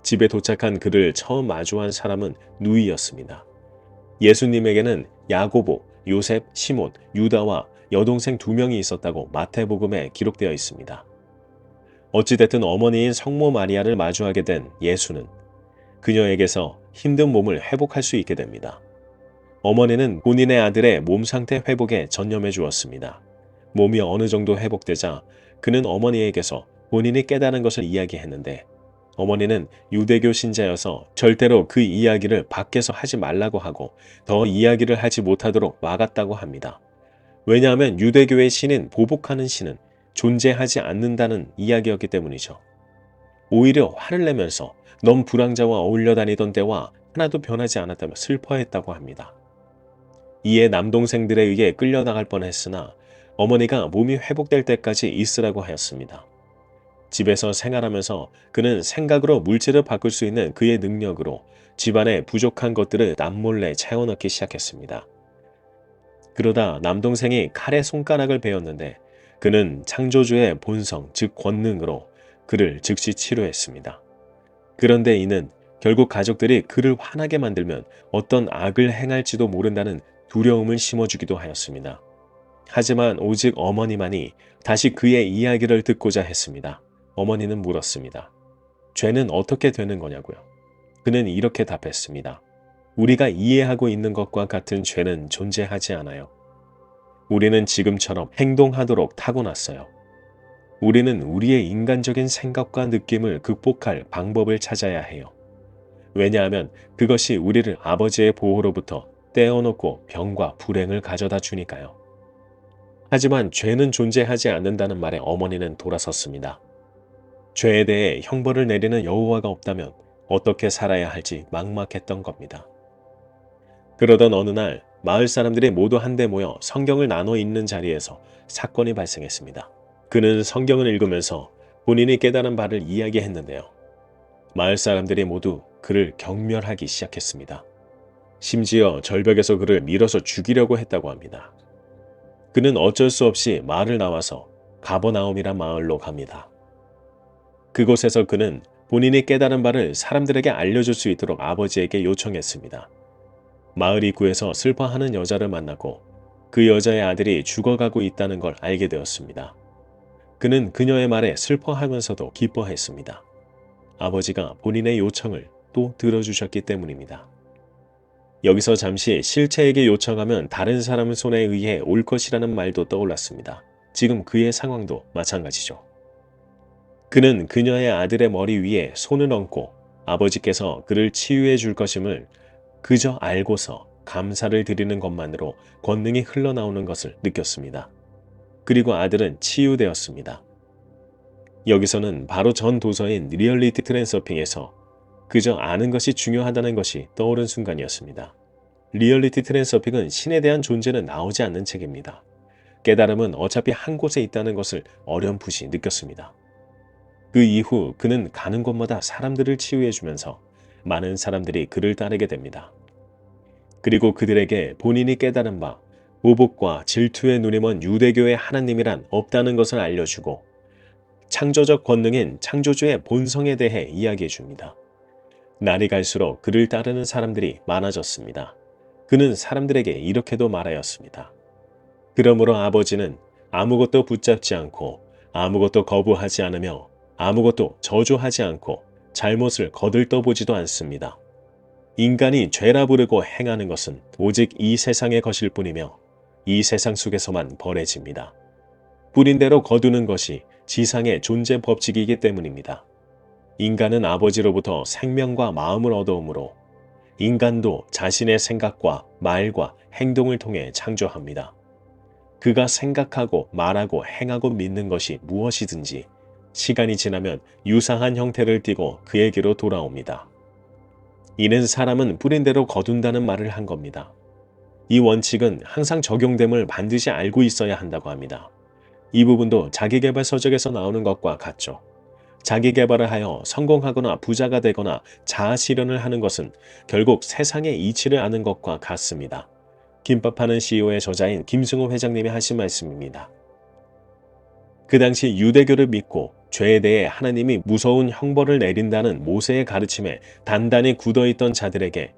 집에 도착한 그를 처음 마주한 사람은 누이였습니다. 예수님에게는 야고보, 요셉, 시몬, 유다와 여동생 2명이 있었다고 마태복음에 기록되어 있습니다. 어찌됐든 어머니인 성모 마리아를 마주하게 된 예수는 그녀에게서 힘든 몸을 회복할 수 있게 됩니다. 어머니는 본인의 아들의 몸 상태 회복에 전념해 주었습니다. 몸이 어느 정도 회복되자 그는 어머니에게서 본인이 깨달은 것을 이야기했는데 어머니는 유대교 신자여서 절대로 그 이야기를 밖에서 하지 말라고 하고 더 이야기를 하지 못하도록 막았다고 합니다. 왜냐하면 유대교의 신인 보복하는 신은 존재하지 않는다는 이야기였기 때문이죠. 오히려 화를 내면서 넌 불황자와 어울려 다니던 때와 하나도 변하지 않았다며 슬퍼했다고 합니다. 이에 남동생들에 의해 끌려나갈 뻔했으나 어머니가 몸이 회복될 때까지 있으라고 하였습니다. 집에서 생활하면서 그는 생각으로 물질을 바꿀 수 있는 그의 능력으로 집안에 부족한 것들을 남몰래 채워넣기 시작했습니다. 그러다 남동생이 칼에 손가락을 베었는데 그는 창조주의 본성, 즉 권능으로 그를 즉시 치료했습니다. 그런데 이는 결국 가족들이 그를 화나게 만들면 어떤 악을 행할지도 모른다는 두려움을 심어주기도 하였습니다. 하지만 오직 어머니만이 다시 그의 이야기를 듣고자 했습니다. 어머니는 물었습니다. 죄는 어떻게 되는 거냐고요? 그는 이렇게 답했습니다. 우리가 이해하고 있는 것과 같은 죄는 존재하지 않아요. 우리는 지금처럼 행동하도록 타고났어요. 우리는 우리의 인간적인 생각과 느낌을 극복할 방법을 찾아야 해요. 왜냐하면 그것이 우리를 아버지의 보호로부터 떼어놓고 병과 불행을 가져다 주니까요. 하지만 죄는 존재하지 않는다는 말에 어머니는 돌아섰습니다. 죄에 대해 형벌을 내리는 여호와가 없다면 어떻게 살아야 할지 막막했던 겁니다. 그러던 어느 날 마을 사람들이 모두 한데 모여 성경을 나눠 읽는 자리에서 사건이 발생했습니다. 그는 성경을 읽으면서 본인이 깨달은 바를 이야기했는데요. 마을 사람들이 모두 그를 경멸하기 시작했습니다. 심지어 절벽에서 그를 밀어서 죽이려고 했다고 합니다. 그는 어쩔 수 없이 마을을 나와서 가버나움이란 마을로 갑니다. 그곳에서 그는 본인이 깨달은 바를 사람들에게 알려줄 수 있도록 아버지에게 요청했습니다. 마을 입구에서 슬퍼하는 여자를 만나고 그 여자의 아들이 죽어가고 있다는 걸 알게 되었습니다. 그는 그녀의 말에 슬퍼하면서도 기뻐했습니다. 아버지가 본인의 요청을 또 들어주셨기 때문입니다. 여기서 잠시 실체에게 요청하면 다른 사람 손에 의해 올 것이라는 말도 떠올랐습니다. 지금 그의 상황도 마찬가지죠. 그는 그녀의 아들의 머리 위에 손을 얹고 아버지께서 그를 치유해 줄 것임을 그저 알고서 감사를 드리는 것만으로 권능이 흘러나오는 것을 느꼈습니다. 그리고 아들은 치유되었습니다. 여기서는 바로 전 도서인 리얼리티 트랜서핑에서 그저 아는 것이 중요하다는 것이 떠오른 순간이었습니다. 리얼리티 트랜서핑은 신에 대한 존재는 나오지 않는 책입니다. 깨달음은 어차피 한 곳에 있다는 것을 어렴풋이 느꼈습니다. 그 이후 그는 가는 곳마다 사람들을 치유해주면서 많은 사람들이 그를 따르게 됩니다. 그리고 그들에게 본인이 깨달은 바 보복과 질투의 눈이 먼 유대교의 하나님이란 없다는 것을 알려주고 창조적 권능인 창조주의 본성에 대해 이야기해 줍니다. 날이 갈수록 그를 따르는 사람들이 많아졌습니다. 그는 사람들에게 이렇게도 말하였습니다. 그러므로 아버지는 아무것도 붙잡지 않고 아무것도 거부하지 않으며 아무것도 저주하지 않고 잘못을 거들떠보지도 않습니다. 인간이 죄라 부르고 행하는 것은 오직 이 세상의 것일 뿐이며 이 세상 속에서만 벌해집니다. 뿌린 대로 거두는 것이 지상의 존재 법칙이기 때문입니다. 인간은 아버지로부터 생명과 마음을 얻어오므로 인간도 자신의 생각과 말과 행동을 통해 창조합니다. 그가 생각하고 말하고 행하고 믿는 것이 무엇이든지 시간이 지나면 유사한 형태를 띠고 그에게로 돌아옵니다. 이는 사람은 뿌린 대로 거둔다는 말을 한 겁니다. 이 원칙은 항상 적용됨을 반드시 알고 있어야 한다고 합니다. 이 부분도 자기계발 서적에서 나오는 것과 같죠. 자기계발을 하여 성공하거나 부자가 되거나 자아실현을 하는 것은 결국 세상의 이치를 아는 것과 같습니다. 김밥하는 CEO의 저자인 김승호 회장님이 하신 말씀입니다. 그 당시 유대교를 믿고 죄에 대해 하나님이 무서운 형벌을 내린다는 모세의 가르침에 단단히 굳어있던 자들에게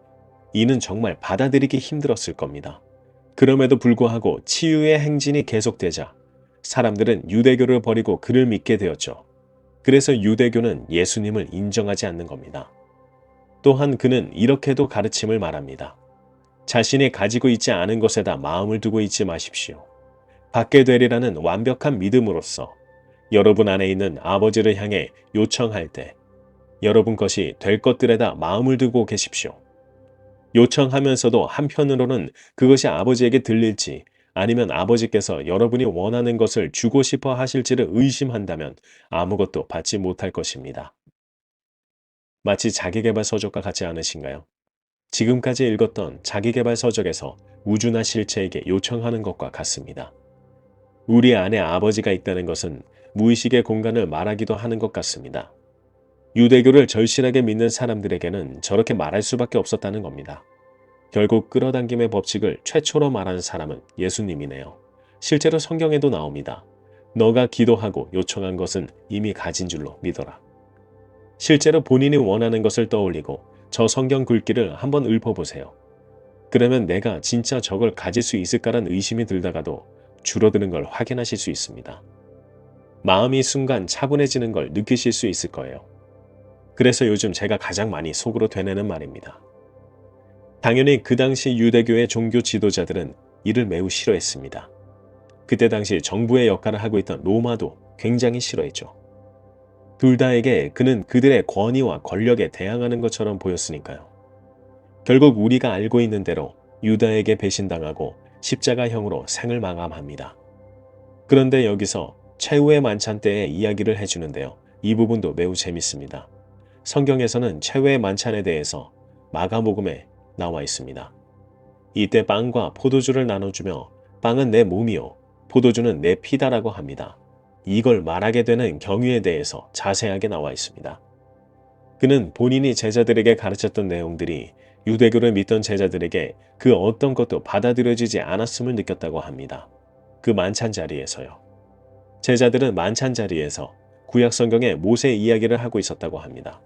이는 정말 받아들이기 힘들었을 겁니다. 그럼에도 불구하고 치유의 행진이 계속되자 사람들은 유대교를 버리고 그를 믿게 되었죠. 그래서 유대교는 예수님을 인정하지 않는 겁니다. 또한 그는 이렇게도 가르침을 말합니다. 자신이 가지고 있지 않은 것에다 마음을 두고 있지 마십시오. 받게 되리라는 완벽한 믿음으로써 여러분 안에 있는 아버지를 향해 요청할 때 여러분 것이 될 것들에다 마음을 두고 계십시오. 요청하면서도 한편으로는 그것이 아버지에게 들릴지 아니면 아버지께서 여러분이 원하는 것을 주고 싶어 하실지를 의심한다면 아무것도 받지 못할 것입니다. 마치 자기계발 서적과 같지 않으신가요? 지금까지 읽었던 자기계발 서적에서 우주나 실체에게 요청하는 것과 같습니다. 우리 안에 아버지가 있다는 것은 무의식의 공간을 말하기도 하는 것 같습니다. 유대교를 절실하게 믿는 사람들에게는 저렇게 말할 수밖에 없었다는 겁니다. 결국 끌어당김의 법칙을 최초로 말한 사람은 예수님이네요. 실제로 성경에도 나옵니다. 너가 기도하고 요청한 것은 이미 가진 줄로 믿어라. 실제로 본인이 원하는 것을 떠올리고 저 성경 글귀를 한번 읊어보세요. 그러면 내가 진짜 저걸 가질 수 있을까란 의심이 들다가도 줄어드는 걸 확인하실 수 있습니다. 마음이 순간 차분해지는 걸 느끼실 수 있을 거예요. 그래서 요즘 제가 가장 많이 속으로 되뇌는 말입니다. 당연히 그 당시 유대교의 종교 지도자들은 이를 매우 싫어했습니다. 그때 당시 정부의 역할을 하고 있던 로마도 굉장히 싫어했죠. 둘 다에게 그는 그들의 권위와 권력에 대항하는 것처럼 보였으니까요. 결국 우리가 알고 있는 대로 유다에게 배신당하고 십자가형으로 생을 마감합니다. 그런데 여기서 최후의 만찬 때의 이야기를 해주는데요. 이 부분도 매우 재밌습니다. 성경에서는 최후의 만찬에 대해서 마가복음에 나와 있습니다. 이때 빵과 포도주를 나눠주며 빵은 내 몸이요 포도주는 내 피다라고 합니다. 이걸 말하게 되는 경위에 대해서 자세하게 나와 있습니다. 그는 본인이 제자들에게 가르쳤던 내용들이 유대교를 믿던 제자들에게 그 어떤 것도 받아들여지지 않았음을 느꼈다고 합니다. 그 만찬 자리에서요. 제자들은 만찬 자리에서 구약 성경의 모세 이야기를 하고 있었다고 합니다.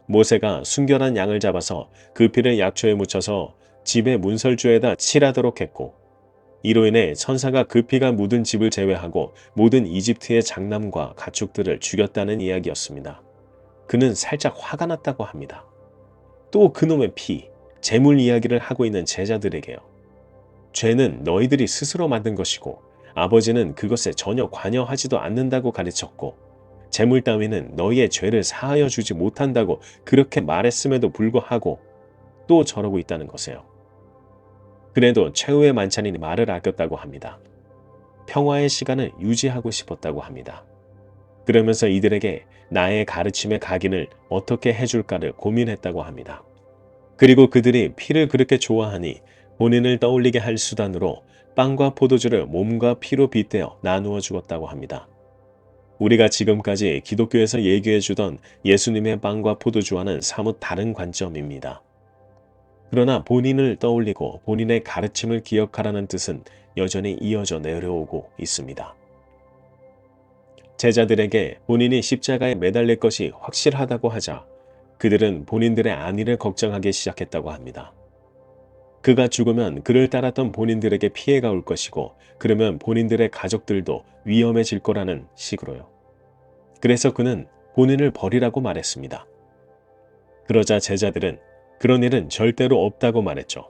모세가 순결한 양을 잡아서 그 피를 약초에 묻혀서 집의 문설주에다 칠하도록 했고 이로 인해 천사가 그 피가 묻은 집을 제외하고 모든 이집트의 장남과 가축들을 죽였다는 이야기였습니다. 그는 살짝 화가 났다고 합니다. 또 그놈의 피, 재물 이야기를 하고 있는 제자들에게요. 죄는 너희들이 스스로 만든 것이고 아버지는 그것에 전혀 관여하지도 않는다고 가르쳤고 재물 따위는 너희의 죄를 사하여 주지 못한다고 그렇게 말했음에도 불구하고 또 저러고 있다는 것이에요. 그래도 최후의 만찬이니 말을 아꼈다고 합니다. 평화의 시간을 유지하고 싶었다고 합니다. 그러면서 이들에게 나의 가르침의 각인을 어떻게 해줄까를 고민했다고 합니다. 그리고 그들이 피를 그렇게 좋아하니 본인을 떠올리게 할 수단으로 빵과 포도주를 몸과 피로 빗대어 나누어 주었다고 합니다. 우리가 지금까지 기독교에서 얘기해 주던 예수님의 빵과 포도주와는 사뭇 다른 관점입니다. 그러나 본인을 떠올리고 본인의 가르침을 기억하라는 뜻은 여전히 이어져 내려오고 있습니다. 제자들에게 본인이 십자가에 매달릴 것이 확실하다고 하자 그들은 본인들의 안위를 걱정하기 시작했다고 합니다. 그가 죽으면 그를 따랐던 본인들에게 피해가 올 것이고 그러면 본인들의 가족들도 위험해질 거라는 식으로요. 그래서 그는 본인을 버리라고 말했습니다. 그러자 제자들은 그런 일은 절대로 없다고 말했죠.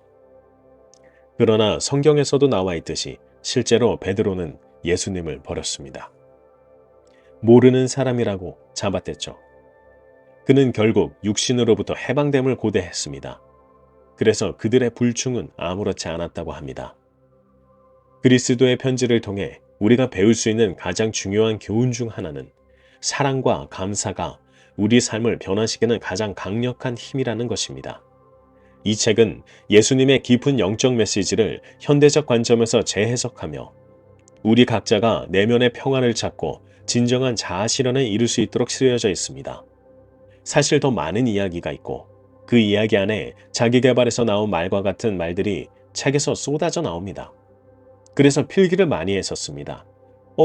그러나 성경에서도 나와 있듯이 실제로 베드로는 예수님을 버렸습니다. 모르는 사람이라고 잡아댔죠. 그는 결국 육신으로부터 해방됨을 고대했습니다. 그래서 그들의 불충은 아무렇지 않았다고 합니다. 그리스도의 편지를 통해 우리가 배울 수 있는 가장 중요한 교훈 중 하나는 사랑과 감사가 우리 삶을 변화시키는 가장 강력한 힘이라는 것입니다. 이 책은 예수님의 깊은 영적 메시지를 현대적 관점에서 재해석하며 우리 각자가 내면의 평화를 찾고 진정한 자아 실현을 이룰 수 있도록 쓰여져 있습니다. 사실 더 많은 이야기가 있고 그 이야기 안에 자기계발에서 나온 말과 같은 말들이 책에서 쏟아져 나옵니다. 그래서 필기를 많이 했었습니다.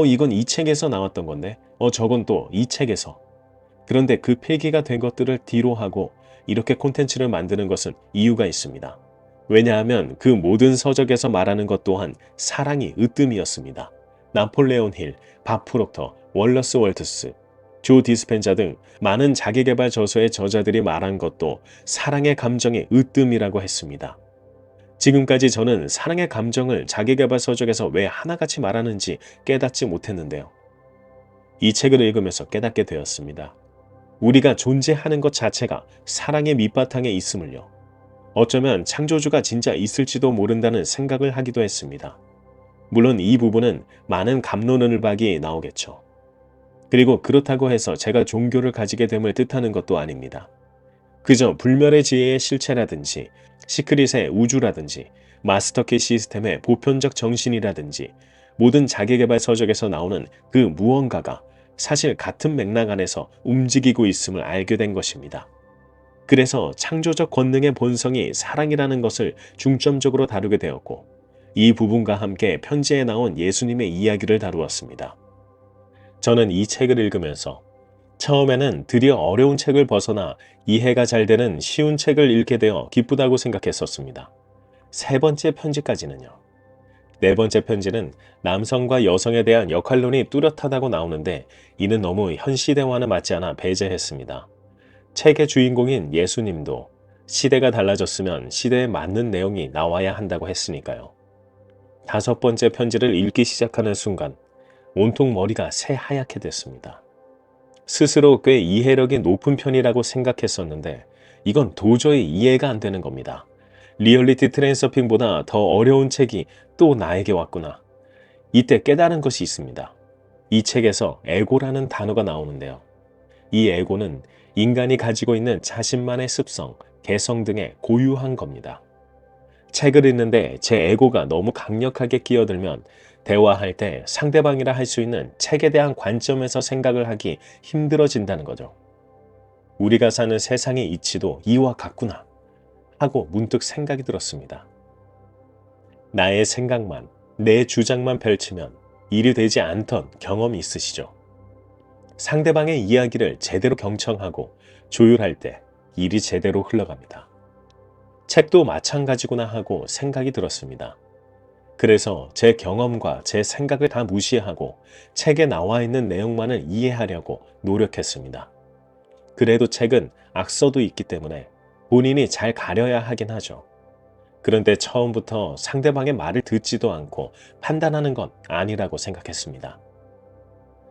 이건 이 책에서 나왔던 건데 저건 또 이 책에서. 그런데 그 필기가 된 것들을 뒤로 하고 이렇게 콘텐츠를 만드는 것은 이유가 있습니다. 왜냐하면 그 모든 서적에서 말하는 것 또한 사랑이 으뜸이었습니다. 나폴레온 힐, 밥 프록터, 월러스 월트스, 조 디스펜자 등 많은 자기계발 저서의 저자들이 말한 것도 사랑의 감정이 으뜸이라고 했습니다. 지금까지 저는 사랑의 감정을 자기계발 서적에서 왜 하나같이 말하는지 깨닫지 못했는데요. 이 책을 읽으면서 깨닫게 되었습니다. 우리가 존재하는 것 자체가 사랑의 밑바탕에 있음을요. 어쩌면 창조주가 진짜 있을지도 모른다는 생각을 하기도 했습니다. 물론 이 부분은 많은 갑론을박이 나오겠죠. 그리고 그렇다고 해서 제가 종교를 가지게 됨을 뜻하는 것도 아닙니다. 그저 불멸의 지혜의 실체라든지 시크릿의 우주라든지 마스터키 시스템의 보편적 정신이라든지 모든 자기계발 서적에서 나오는 그 무언가가 사실 같은 맥락 안에서 움직이고 있음을 알게 된 것입니다. 그래서 창조적 권능의 본성이 사랑이라는 것을 중점적으로 다루게 되었고 이 부분과 함께 편지에 나온 예수님의 이야기를 다루었습니다. 저는 이 책을 읽으면서 처음에는 드디어 어려운 책을 벗어나 이해가 잘 되는 쉬운 책을 읽게 되어 기쁘다고 생각했었습니다. 세 번째 편지까지는요. 네 번째 편지는 남성과 여성에 대한 역할론이 뚜렷하다고 나오는데 이는 너무 현 시대와는 맞지 않아 배제했습니다. 책의 주인공인 예수님도 시대가 달라졌으면 시대에 맞는 내용이 나와야 한다고 했으니까요. 다섯 번째 편지를 읽기 시작하는 순간 온통 머리가 새하얗게 됐습니다. 스스로 꽤 이해력이 높은 편이라고 생각했었는데 이건 도저히 이해가 안 되는 겁니다. 리얼리티 트랜서핑보다 더 어려운 책이 또 나에게 왔구나. 이때 깨달은 것이 있습니다. 이 책에서 에고라는 단어가 나오는데요. 이 에고는 인간이 가지고 있는 자신만의 습성, 개성 등에 고유한 겁니다. 책을 읽는데 제 에고가 너무 강력하게 끼어들면 대화할 때 상대방이라 할 수 있는 책에 대한 관점에서 생각을 하기 힘들어진다는 거죠. 우리가 사는 세상의 이치도 이와 같구나 하고 문득 생각이 들었습니다. 나의 생각만, 내 주장만 펼치면 일이 되지 않던 경험이 있으시죠? 상대방의 이야기를 제대로 경청하고 조율할 때 일이 제대로 흘러갑니다. 책도 마찬가지구나 하고 생각이 들었습니다. 그래서 제 경험과 제 생각을 다 무시하고 책에 나와 있는 내용만을 이해하려고 노력했습니다. 그래도 책은 악서도 있기 때문에 본인이 잘 가려야 하긴 하죠. 그런데 처음부터 상대방의 말을 듣지도 않고 판단하는 건 아니라고 생각했습니다.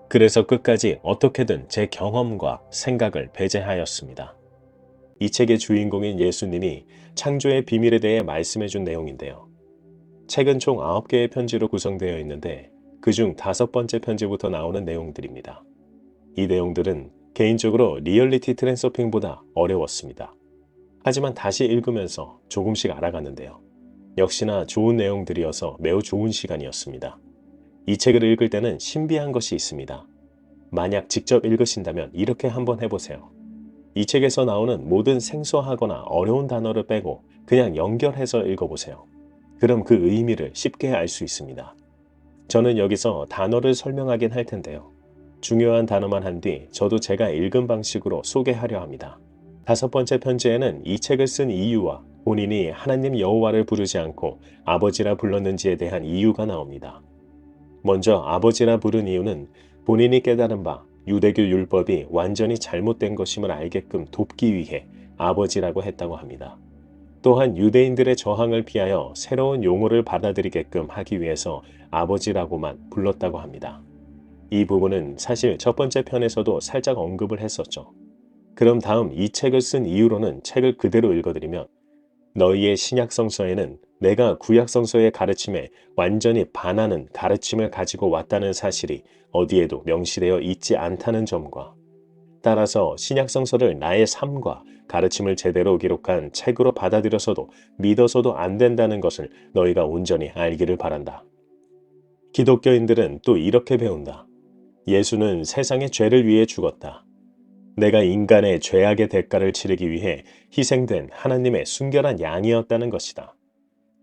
그래서 끝까지 어떻게든 제 경험과 생각을 배제하였습니다. 이 책의 주인공인 예수님이 창조의 비밀에 대해 말씀해 준 내용인데요. 책은 총 9개의 편지로 구성되어 있는데 그중 5번째 편지부터 나오는 내용들입니다. 이 내용들은 개인적으로 리얼리티 트랜서핑보다 어려웠습니다. 하지만 다시 읽으면서 조금씩 알아갔는데요. 역시나 좋은 내용들이어서 매우 좋은 시간이었습니다. 이 책을 읽을 때는 신비한 것이 있습니다. 만약 직접 읽으신다면 이렇게 한번 해보세요. 이 책에서 나오는 모든 생소하거나 어려운 단어를 빼고 그냥 연결해서 읽어보세요. 그럼 그 의미를 쉽게 알 수 있습니다. 저는 여기서 단어를 설명하긴 할 텐데요. 중요한 단어만 한 뒤 저도 제가 읽은 방식으로 소개하려 합니다. 5번째 편지에는 이 책을 쓴 이유와 본인이 하나님 여호와를 부르지 않고 아버지라 불렀는지에 대한 이유가 나옵니다. 먼저 아버지라 부른 이유는 본인이 깨달은 바 유대교 율법이 완전히 잘못된 것임을 알게끔 돕기 위해 아버지라고 했다고 합니다. 또한 유대인들의 저항을 피하여 새로운 용어를 받아들이게끔 하기 위해서 아버지라고만 불렀다고 합니다. 이 부분은 사실 첫 번째 편에서도 살짝 언급을 했었죠. 그럼 다음 이 책을 쓴 이유로는 책을 그대로 읽어드리면 너희의 신약성서에는 내가 구약성서의 가르침에 완전히 반하는 가르침을 가지고 왔다는 사실이 어디에도 명시되어 있지 않다는 점과 따라서 신약성서를 나의 삶과 가르침을 제대로 기록한 책으로 받아들여서도 믿어서도 안 된다는 것을 너희가 온전히 알기를 바란다. 기독교인들은 또 이렇게 배운다. 예수는 세상의 죄를 위해 죽었다. 내가 인간의 죄악의 대가를 치르기 위해 희생된 하나님의 순결한 양이었다는 것이다.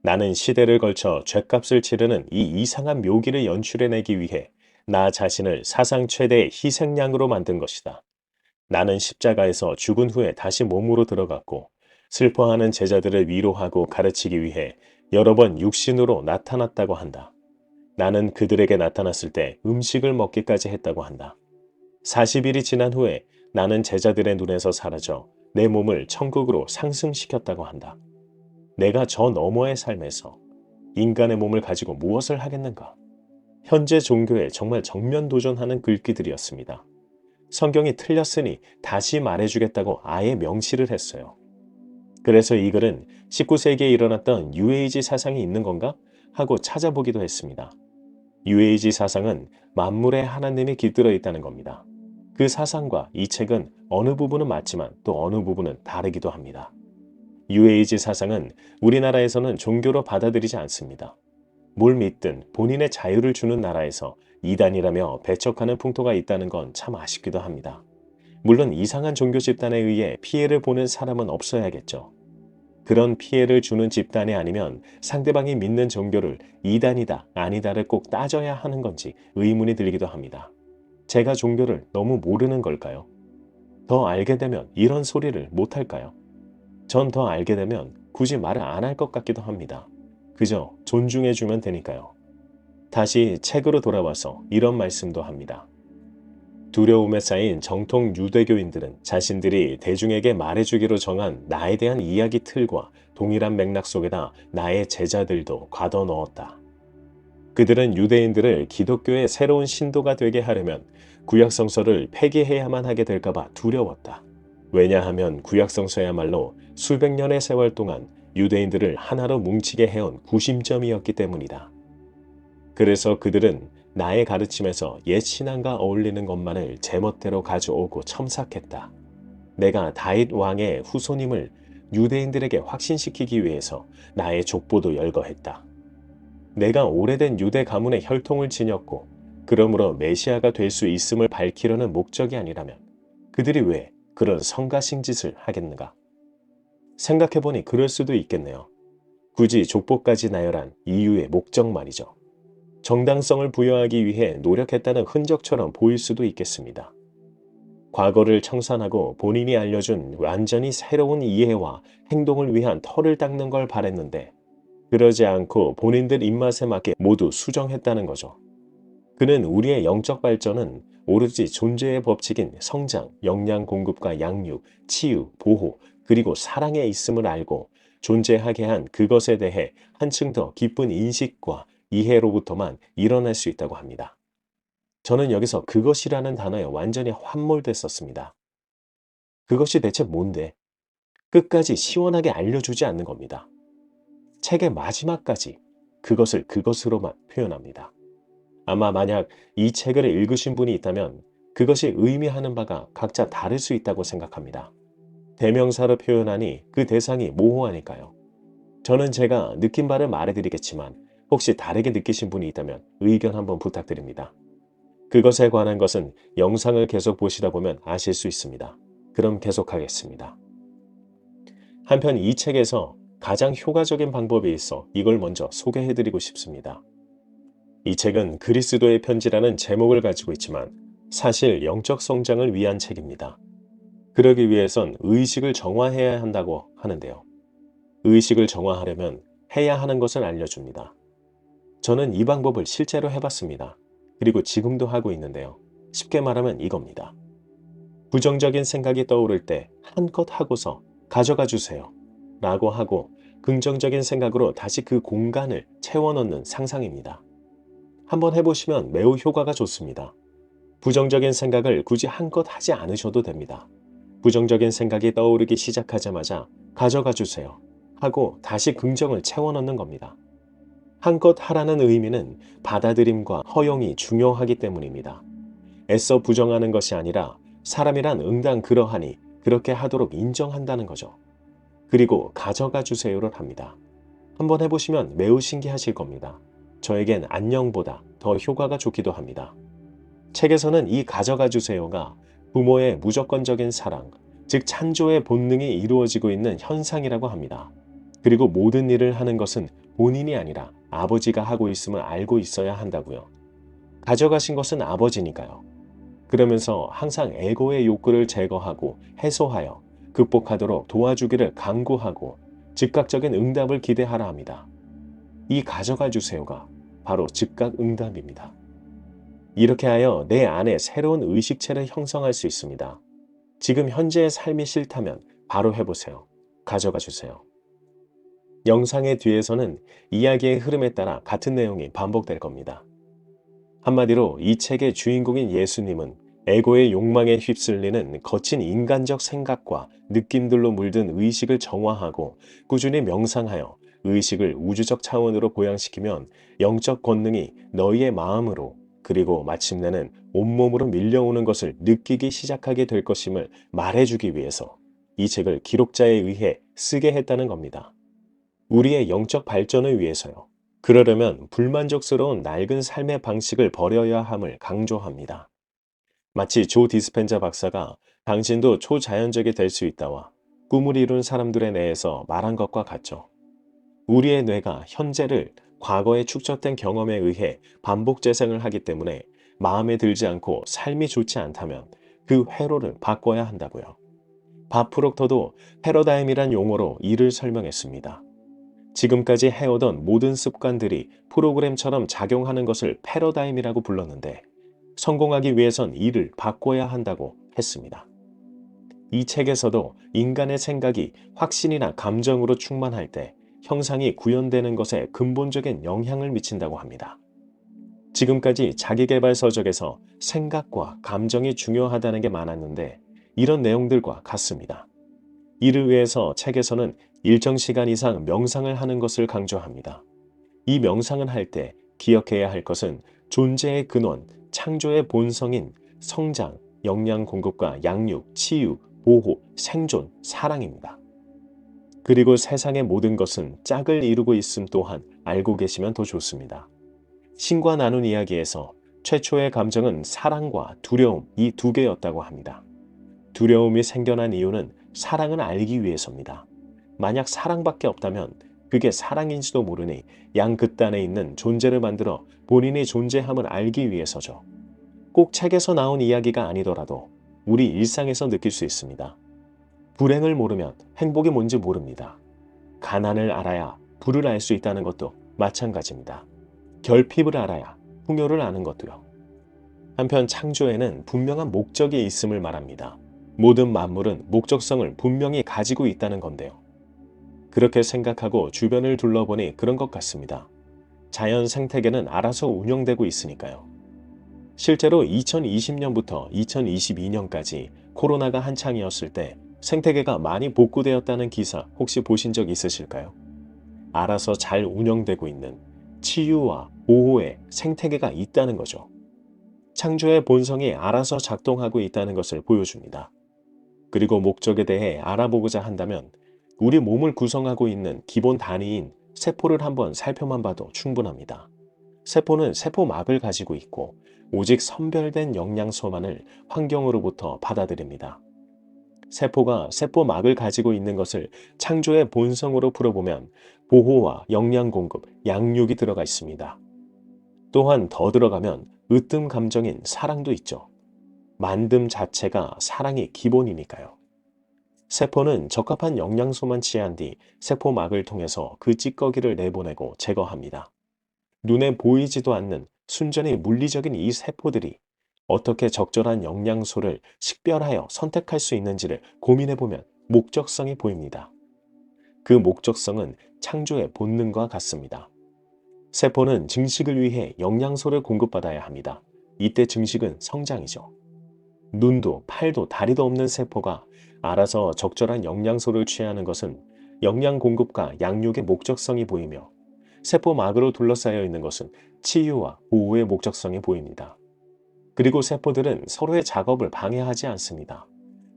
나는 시대를 걸쳐 죄값을 치르는 이 이상한 묘기를 연출해내기 위해 나 자신을 사상 최대의 희생양으로 만든 것이다. 나는 십자가에서 죽은 후에 다시 몸으로 들어갔고 슬퍼하는 제자들을 위로하고 가르치기 위해 여러 번 육신으로 나타났다고 한다. 나는 그들에게 나타났을 때 음식을 먹기까지 했다고 한다. 40일이 지난 후에 나는 제자들의 눈에서 사라져 내 몸을 천국으로 상승시켰다고 한다. 내가 저 너머의 삶에서 인간의 몸을 가지고 무엇을 하겠는가? 현재 종교에 정말 정면 도전하는 글귀들이었습니다. 성경이 틀렸으니 다시 말해주겠다고 아예 명시를 했어요. 그래서 이 글은 19세기에 일어났던 뉴에이지 사상이 있는 건가? 하고 찾아보기도 했습니다. 뉴에이지 사상은 만물에 하나님이 깃들어 있다는 겁니다. 그 사상과 이 책은 어느 부분은 맞지만 또 어느 부분은 다르기도 합니다. 뉴에이지 사상은 우리나라에서는 종교로 받아들이지 않습니다. 뭘 믿든 본인의 자유를 주는 나라에서 이단이라며 배척하는 풍토가 있다는 건 참 아쉽기도 합니다. 물론 이상한 종교 집단에 의해 피해를 보는 사람은 없어야겠죠. 그런 피해를 주는 집단이 아니면 상대방이 믿는 종교를 이단이다, 아니다를 꼭 따져야 하는 건지 의문이 들기도 합니다. 제가 종교를 너무 모르는 걸까요? 더 알게 되면 이런 소리를 못 할까요? 전 더 알게 되면 굳이 말을 안 할 것 같기도 합니다. 그저 존중해주면 되니까요. 다시 책으로 돌아와서 이런 말씀도 합니다. 두려움에 쌓인 정통 유대교인들은 자신들이 대중에게 말해주기로 정한 나에 대한 이야기 틀과 동일한 맥락 속에다 나의 제자들도 가둬 넣었다. 그들은 유대인들을 기독교의 새로운 신도가 되게 하려면 구약성서를 폐기해야만 하게 될까봐 두려웠다. 왜냐하면 구약성서야말로 수백 년의 세월 동안 유대인들을 하나로 뭉치게 해온 구심점이었기 때문이다. 그래서 그들은 나의 가르침에서 옛 신앙과 어울리는 것만을 제멋대로 가져오고 첨삭했다. 내가 다윗 왕의 후손임을 유대인들에게 확신시키기 위해서 나의 족보도 열거했다. 내가 오래된 유대 가문의 혈통을 지녔고 그러므로 메시아가 될 수 있음을 밝히려는 목적이 아니라면 그들이 왜 그런 성가신 짓을 하겠는가? 생각해보니 그럴 수도 있겠네요. 굳이 족보까지 나열한 이유의 목적 말이죠. 정당성을 부여하기 위해 노력했다는 흔적처럼 보일 수도 있겠습니다. 과거를 청산하고 본인이 알려준 완전히 새로운 이해와 행동을 위한 털을 닦는 걸 바랬는데 그러지 않고 본인들 입맛에 맞게 모두 수정했다는 거죠. 그는 우리의 영적 발전은 오로지 존재의 법칙인 성장, 영양 공급과 양육, 치유, 보호, 그리고 사랑에 있음을 알고 존재하게 한 그것에 대해 한층 더 깊은 인식과 이해로부터만 일어날 수 있다고 합니다. 저는 여기서 그것이라는 단어에 완전히 환몰됐었습니다. 그것이 대체 뭔데? 끝까지 시원하게 알려주지 않는 겁니다. 책의 마지막까지 그것을 그것으로만 표현합니다. 아마 만약 이 책을 읽으신 분이 있다면 그것이 의미하는 바가 각자 다를 수 있다고 생각합니다. 대명사로 표현하니 그 대상이 모호하니까요. 저는 제가 느낀 바를 말해드리겠지만 혹시 다르게 느끼신 분이 있다면 의견 한번 부탁드립니다. 그것에 관한 것은 영상을 계속 보시다 보면 아실 수 있습니다. 그럼 계속하겠습니다. 한편 이 책에서 가장 효과적인 방법에 있어 이걸 먼저 소개해드리고 싶습니다. 이 책은 그리스도의 편지라는 제목을 가지고 있지만 사실 영적 성장을 위한 책입니다. 그러기 위해선 의식을 정화해야 한다고 하는데요. 의식을 정화하려면 해야 하는 것을 알려줍니다. 저는 이 방법을 실제로 해봤습니다. 그리고 지금도 하고 있는데요. 쉽게 말하면 이겁니다. 부정적인 생각이 떠오를 때 한껏 하고서 가져가 주세요 라고 하고 긍정적인 생각으로 다시 그 공간을 채워넣는 상상입니다. 한번 해보시면 매우 효과가 좋습니다. 부정적인 생각을 굳이 한껏 하지 않으셔도 됩니다. 부정적인 생각이 떠오르기 시작하자마자 가져가 주세요 하고 다시 긍정을 채워넣는 겁니다. 한껏 하라는 의미는 받아들임과 허용이 중요하기 때문입니다. 애써 부정하는 것이 아니라 사람이란 응당 그러하니 그렇게 하도록 인정한다는 거죠. 그리고 가져가 주세요를 합니다. 한번 해보시면 매우 신기하실 겁니다. 저에겐 안녕보다 더 효과가 좋기도 합니다. 책에서는 이 가져가 주세요가 부모의 무조건적인 사랑, 즉 찬조의 본능이 이루어지고 있는 현상이라고 합니다. 그리고 모든 일을 하는 것은 본인이 아니라 아버지가 하고 있음을 알고 있어야 한다고요. 가져가신 것은 아버지니까요. 그러면서 항상 에고의 욕구를 제거하고 해소하여 극복하도록 도와주기를 강구하고 즉각적인 응답을 기대하라 합니다. 이 가져가 주세요가 바로 즉각 응답입니다. 이렇게 하여 내 안에 새로운 의식체를 형성할 수 있습니다. 지금 현재의 삶이 싫다면 바로 해보세요. 가져가 주세요. 영상의 뒤에서는 이야기의 흐름에 따라 같은 내용이 반복될 겁니다. 한마디로 이 책의 주인공인 예수님은 에고의 욕망에 휩쓸리는 거친 인간적 생각과 느낌들로 물든 의식을 정화하고 꾸준히 명상하여 의식을 우주적 차원으로 보양시키면 영적 권능이 너희의 마음으로 그리고 마침내는 온몸으로 밀려오는 것을 느끼기 시작하게 될 것임을 말해주기 위해서 이 책을 기록자에 의해 쓰게 했다는 겁니다. 우리의 영적 발전을 위해서요. 그러려면 불만족스러운 낡은 삶의 방식을 버려야 함을 강조합니다. 마치 조 디스펜자 박사가 당신도 초자연적이 될 수 있다와 꿈을 이룬 사람들에 대해서 말한 것과 같죠. 우리의 뇌가 현재를 과거에 축적된 경험에 의해 반복 재생을 하기 때문에 마음에 들지 않고 삶이 좋지 않다면 그 회로를 바꿔야 한다고요. 밥 프록터도 패러다임이란 용어로 이를 설명했습니다. 지금까지 해오던 모든 습관들이 프로그램처럼 작용하는 것을 패러다임이라고 불렀는데 성공하기 위해선 이를 바꿔야 한다고 했습니다. 이 책에서도 인간의 생각이 확신이나 감정으로 충만할 때 형상이 구현되는 것에 근본적인 영향을 미친다고 합니다. 지금까지 자기계발 서적에서 생각과 감정이 중요하다는 게 많았는데 이런 내용들과 같습니다. 이를 위해서 책에서는 일정 시간 이상 명상을 하는 것을 강조합니다. 이 명상을 할 때 기억해야 할 것은 존재의 근원, 창조의 본성인 성장, 영양 공급과 양육, 치유, 보호, 생존, 사랑입니다. 그리고 세상의 모든 것은 짝을 이루고 있음 또한 알고 계시면 더 좋습니다. 신과 나눈 이야기에서 최초의 감정은 사랑과 두려움 이 두 개였다고 합니다. 두려움이 생겨난 이유는 사랑을 알기 위해서입니다. 만약 사랑밖에 없다면 그게 사랑인지도 모르니 양 끝단에 있는 존재를 만들어 본인의 존재함을 알기 위해서죠. 꼭 책에서 나온 이야기가 아니더라도 우리 일상에서 느낄 수 있습니다. 불행을 모르면 행복이 뭔지 모릅니다. 가난을 알아야 부를 알 수 있다는 것도 마찬가지입니다. 결핍을 알아야 풍요를 아는 것도요. 한편 창조에는 분명한 목적이 있음을 말합니다. 모든 만물은 목적성을 분명히 가지고 있다는 건데요. 그렇게 생각하고 주변을 둘러보니 그런 것 같습니다. 자연 생태계는 알아서 운영되고 있으니까요. 실제로 2020년부터 2022년까지 코로나가 한창이었을 때 생태계가 많이 복구되었다는 기사 혹시 보신 적 있으실까요? 알아서 잘 운영되고 있는 치유와 보호의 생태계가 있다는 거죠. 창조의 본성이 알아서 작동하고 있다는 것을 보여줍니다. 그리고 목적에 대해 알아보고자 한다면 우리 몸을 구성하고 있는 기본 단위인 세포를 한번 살펴만 봐도 충분합니다. 세포는 세포막을 가지고 있고 오직 선별된 영양소만을 환경으로부터 받아들입니다. 세포가 세포막을 가지고 있는 것을 창조의 본성으로 풀어보면 보호와 영양 공급, 양육이 들어가 있습니다. 또한 더 들어가면 으뜸 감정인 사랑도 있죠. 만듦 자체가 사랑이 기본이니까요. 세포는 적합한 영양소만 취한 뒤 세포막을 통해서 그 찌꺼기를 내보내고 제거합니다. 눈에 보이지도 않는 순전히 물리적인 이 세포들이 어떻게 적절한 영양소를 식별하여 선택할 수 있는지를 고민해보면 목적성이 보입니다. 그 목적성은 창조의 본능과 같습니다. 세포는 증식을 위해 영양소를 공급받아야 합니다. 이때 증식은 성장이죠. 눈도 팔도 다리도 없는 세포가 알아서 적절한 영양소를 취하는 것은 영양 공급과 양육의 목적성이 보이며 세포막으로 둘러싸여 있는 것은 치유와 보호의 목적성이 보입니다. 그리고 세포들은 서로의 작업을 방해하지 않습니다.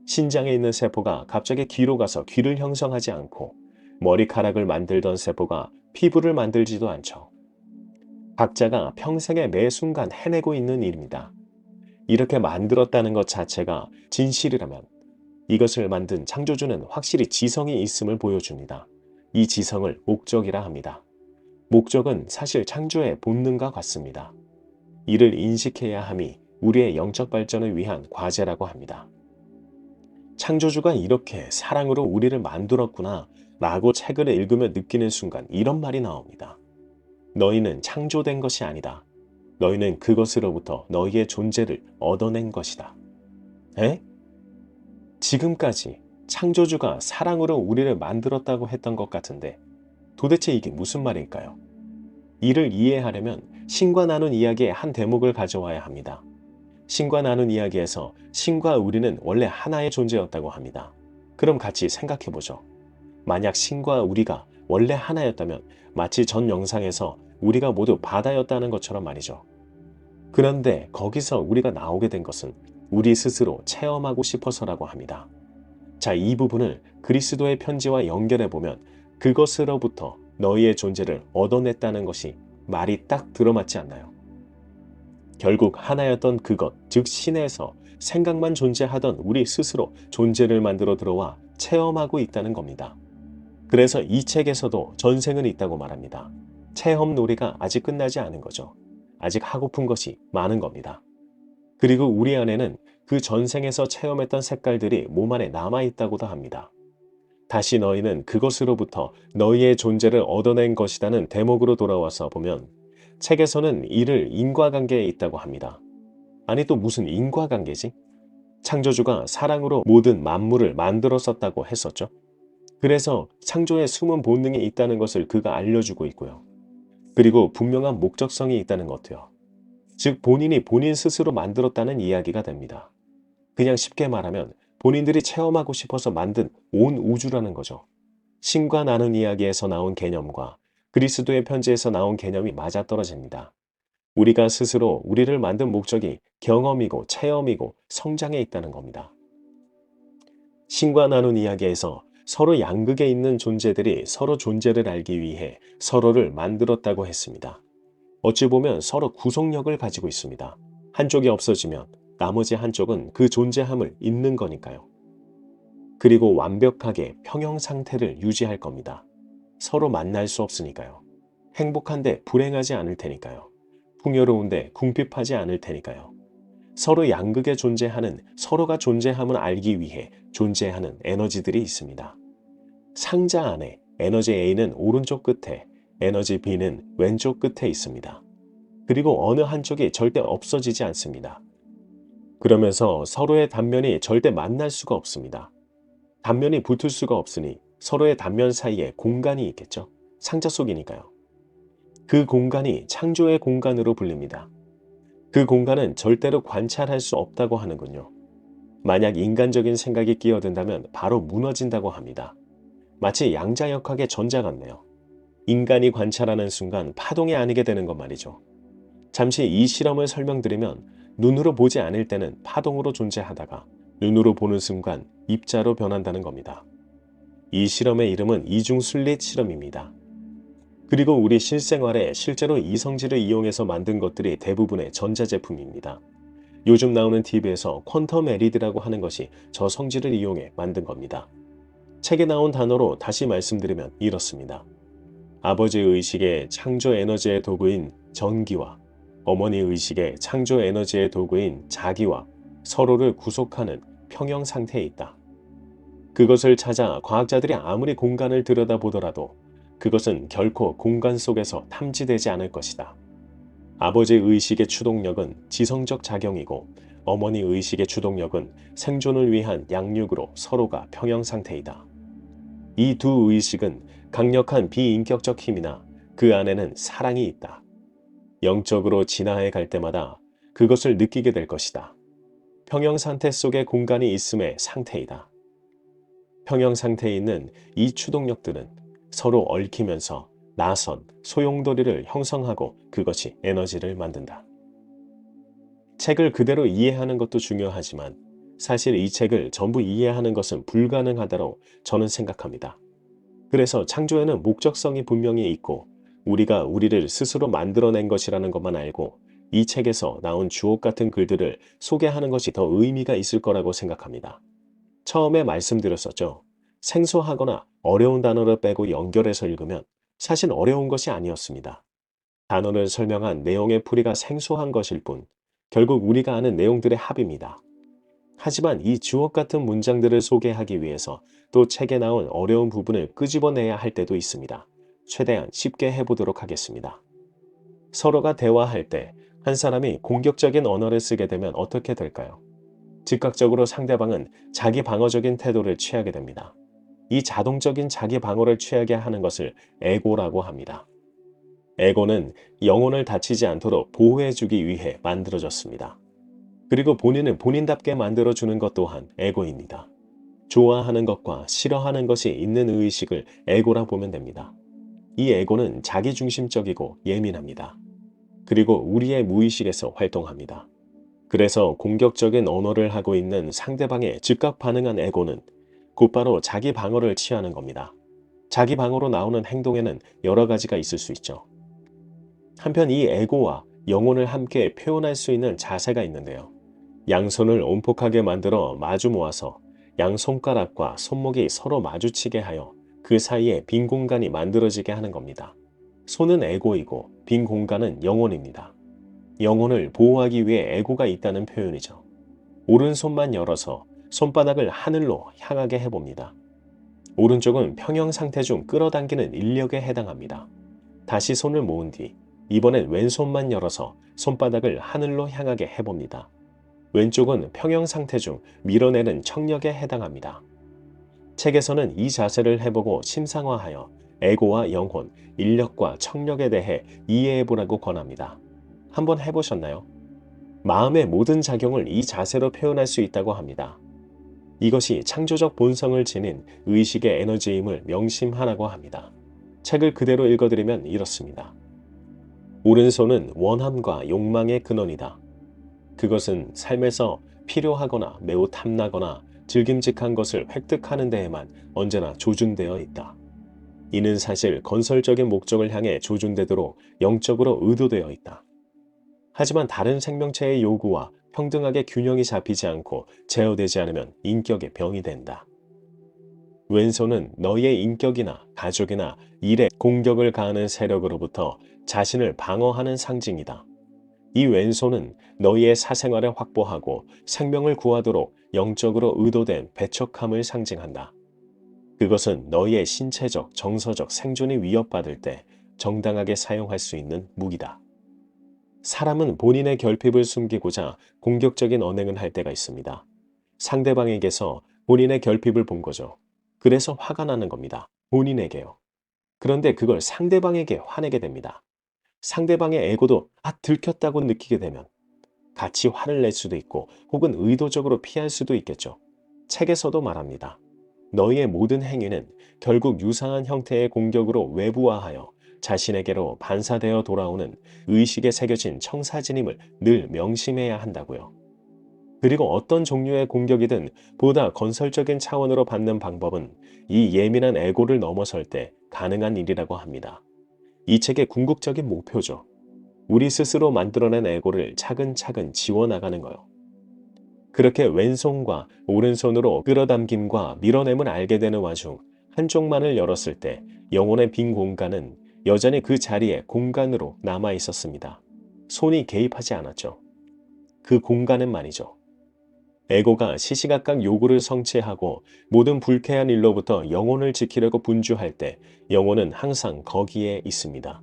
신장에 있는 세포가 갑자기 귀로 가서 귀를 형성하지 않고 머리카락을 만들던 세포가 피부를 만들지도 않죠. 각자가 평생의 매 순간 해내고 있는 일입니다. 이렇게 만들었다는 것 자체가 진실이라면 이것을 만든 창조주는 확실히 지성이 있음을 보여줍니다. 이 지성을 목적이라 합니다. 목적은 사실 창조의 본능과 같습니다. 이를 인식해야 함이 우리의 영적 발전을 위한 과제라고 합니다. 창조주가 이렇게 사랑으로 우리를 만들었구나 라고 책을 읽으며 느끼는 순간 이런 말이 나옵니다. 너희는 창조된 것이 아니다. 너희는 그것으로부터 너희의 존재를 얻어낸 것이다. 에? 지금까지 창조주가 사랑으로 우리를 만들었다고 했던 것 같은데 도대체 이게 무슨 말일까요? 이를 이해하려면 신과 나눈 이야기의 한 대목을 가져와야 합니다. 신과 나눈 이야기에서 신과 우리는 원래 하나의 존재였다고 합니다. 그럼 같이 생각해보죠. 만약 신과 우리가 원래 하나였다면 마치 전 영상에서 우리가 모두 바다였다는 것처럼 말이죠. 그런데 거기서 우리가 나오게 된 것은 우리 스스로 체험하고 싶어서라고 합니다. 자, 이 부분을 그리스도의 편지와 연결해보면 그것으로부터 너희의 존재를 얻어냈다는 것이 말이 딱 들어맞지 않나요? 결국 하나였던 그것, 즉 신에서 생각만 존재하던 우리 스스로 존재를 만들어 들어와 체험하고 있다는 겁니다. 그래서 이 책에서도 전생은 있다고 말합니다. 체험 놀이가 아직 끝나지 않은 거죠. 아직 하고픈 것이 많은 겁니다. 그리고 우리 안에는 그 전생에서 체험했던 색깔들이 몸 안에 남아있다고도 합니다. 다시 너희는 그것으로부터 너희의 존재를 얻어낸 것이라는 대목으로 돌아와서 보면 책에서는 이를 인과관계에 있다고 합니다. 아니 또 무슨 인과관계지? 창조주가 사랑으로 모든 만물을 만들었었다고 했었죠. 그래서 창조에 숨은 본능이 있다는 것을 그가 알려주고 있고요. 그리고 분명한 목적성이 있다는 것도요. 즉 본인이 본인 스스로 만들었다는 이야기가 됩니다. 그냥 쉽게 말하면 본인들이 체험하고 싶어서 만든 온 우주라는 거죠. 신과 나눈 이야기에서 나온 개념과 그리스도의 편지에서 나온 개념이 맞아떨어집니다. 우리가 스스로 우리를 만든 목적이 경험이고 체험이고 성장에 있다는 겁니다. 신과 나눈 이야기에서 서로 양극에 있는 존재들이 서로 존재를 알기 위해 서로를 만들었다고 했습니다. 어찌 보면 서로 구속력을 가지고 있습니다. 한쪽이 없어지면 나머지 한쪽은 그 존재함을 잇는 거니까요. 그리고 완벽하게 평형 상태를 유지할 겁니다. 서로 만날 수 없으니까요. 행복한데 불행하지 않을 테니까요. 풍요로운데 궁핍하지 않을 테니까요. 서로 양극에 존재하는 서로가 존재함을 알기 위해 존재하는 에너지들이 있습니다. 상자 안에 에너지 A는 오른쪽 끝에, 에너지 B는 왼쪽 끝에 있습니다. 그리고 어느 한쪽이 절대 없어지지 않습니다. 그러면서 서로의 단면이 절대 만날 수가 없습니다. 단면이 붙을 수가 없으니 서로의 단면 사이에 공간이 있겠죠. 상자 속이니까요. 그 공간이 창조의 공간으로 불립니다. 그 공간은 절대로 관찰할 수 없다고 하는군요. 만약 인간적인 생각이 끼어든다면 바로 무너진다고 합니다. 마치 양자역학의 전자 같네요. 인간이 관찰하는 순간 파동이 아니게 되는 것 말이죠. 잠시 이 실험을 설명드리면 눈으로 보지 않을 때는 파동으로 존재하다가 눈으로 보는 순간 입자로 변한다는 겁니다. 이 실험의 이름은 이중순릿 실험입니다. 그리고 우리 실생활에 실제로 이성질을 이용해서 만든 것들이 대부분의 전자제품입니다. 요즘 나오는 TV에서 퀀텀 LED라고 하는 것이 저 성질을 이용해 만든 겁니다. 책에 나온 단어로 다시 말씀드리면 이렇습니다. 아버지 의식의 창조 에너지의 도구인 전기와 어머니 의식의 창조 에너지의 도구인 자기와 서로를 구속하는 평형 상태에 있다. 그것을 찾아 과학자들이 아무리 공간을 들여다보더라도 그것은 결코 공간 속에서 탐지되지 않을 것이다. 아버지 의식의 추동력은 지성적 작용이고 어머니 의식의 추동력은 생존을 위한 양육으로 서로가 평형 상태이다. 이 두 의식은 강력한 비인격적 힘이나 그 안에는 사랑이 있다. 영적으로 진화해 갈 때마다 그것을 느끼게 될 것이다. 평형 상태 속에 공간이 있음의 상태이다. 평형 상태에 있는 이 추동력들은 서로 얽히면서 나선, 소용돌이를 형성하고 그것이 에너지를 만든다. 책을 그대로 이해하는 것도 중요하지만 사실 이 책을 전부 이해하는 것은 불가능하다고 저는 생각합니다. 그래서 창조에는 목적성이 분명히 있고 우리가 우리를 스스로 만들어낸 것이라는 것만 알고 이 책에서 나온 주옥 같은 글들을 소개하는 것이 더 의미가 있을 거라고 생각합니다. 처음에 말씀드렸었죠. 생소하거나 어려운 단어를 빼고 연결해서 읽으면 사실 어려운 것이 아니었습니다. 단어를 설명한 내용의 풀이가 생소한 것일 뿐 결국 우리가 아는 내용들의 합입니다. 하지만 이 주옥 같은 문장들을 소개하기 위해서 또 책에 나온 어려운 부분을 끄집어내야 할 때도 있습니다. 최대한 쉽게 해보도록 하겠습니다. 서로가 대화할 때 한 사람이 공격적인 언어를 쓰게 되면 어떻게 될까요? 즉각적으로 상대방은 자기 방어적인 태도를 취하게 됩니다. 이 자동적인 자기 방어를 취하게 하는 것을 에고라고 합니다. 에고는 영혼을 다치지 않도록 보호해주기 위해 만들어졌습니다. 그리고 본인을 본인답게 만들어주는 것 또한 에고입니다. 좋아하는 것과 싫어하는 것이 있는 의식을 에고라 보면 됩니다. 이 에고는 자기중심적이고 예민합니다. 그리고 우리의 무의식에서 활동합니다. 그래서 공격적인 언어를 하고 있는 상대방의 즉각 반응한 에고는 곧바로 자기 방어를 취하는 겁니다. 자기 방어로 나오는 행동에는 여러 가지가 있을 수 있죠. 한편 이 에고와 영혼을 함께 표현할 수 있는 자세가 있는데요. 양손을 온폭하게 만들어 마주 모아서 양손가락과 손목이 서로 마주치게 하여 그 사이에 빈 공간이 만들어지게 하는 겁니다. 손은 에고이고 빈 공간은 영혼입니다. 영혼을 보호하기 위해 애고가 있다는 표현이죠. 오른손만 열어서 손바닥을 하늘로 향하게 해봅니다. 오른쪽은 평형 상태 중 끌어당기는 인력에 해당합니다. 다시 손을 모은 뒤 이번엔 왼손만 열어서 손바닥을 하늘로 향하게 해봅니다. 왼쪽은 평형 상태 중 밀어내는 청력에 해당합니다. 책에서는 이 자세를 해보고 심상화하여 에고와 영혼, 인력과 청력에 대해 이해해보라고 권합니다. 한번 해보셨나요? 마음의 모든 작용을 이 자세로 표현할 수 있다고 합니다. 이것이 창조적 본성을 지닌 의식의 에너지임을 명심하라고 합니다. 책을 그대로 읽어드리면 이렇습니다. 오른손은 원함과 욕망의 근원이다. 그것은 삶에서 필요하거나 매우 탐나거나 즐김직한 것을 획득하는 데에만 언제나 조준되어 있다. 이는 사실 건설적인 목적을 향해 조준되도록 영적으로 의도되어 있다. 하지만 다른 생명체의 요구와 평등하게 균형이 잡히지 않고 제어되지 않으면 인격의 병이 된다. 왼손은 너희의 인격이나 가족이나 일에 공격을 가하는 세력으로부터 자신을 방어하는 상징이다. 이 왼손은 너희의 사생활을 확보하고 생명을 구하도록 영적으로 의도된 배척함을 상징한다. 그것은 너희의 신체적, 정서적 생존이 위협받을 때 정당하게 사용할 수 있는 무기다. 사람은 본인의 결핍을 숨기고자 공격적인 언행을 할 때가 있습니다. 상대방에게서 본인의 결핍을 본 거죠. 그래서 화가 나는 겁니다. 본인에게요. 그런데 그걸 상대방에게 화내게 됩니다. 상대방의 에고도 들켰다고 느끼게 되면 같이 화를 낼 수도 있고 혹은 의도적으로 피할 수도 있겠죠. 책에서도 말합니다. 너희의 모든 행위는 결국 유사한 형태의 공격으로 외부화하여 자신에게로 반사되어 돌아오는 의식에 새겨진 청사진임을 늘 명심해야 한다고요. 그리고 어떤 종류의 공격이든 보다 건설적인 차원으로 받는 방법은 이 예민한 에고를 넘어설 때 가능한 일이라고 합니다. 이 책의 궁극적인 목표죠. 우리 스스로 만들어낸 에고를 차근차근 지워나가는 거요. 그렇게 왼손과 오른손으로 끌어당김과 밀어냄을 알게 되는 와중 한쪽만을 열었을 때 영혼의 빈 공간은 여전히 그 자리에 공간으로 남아 있었습니다. 손이 개입하지 않았죠. 그 공간은 말이죠. 에고가 시시각각 요구를 성취하고 모든 불쾌한 일로부터 영혼을 지키려고 분주할 때 영혼은 항상 거기에 있습니다.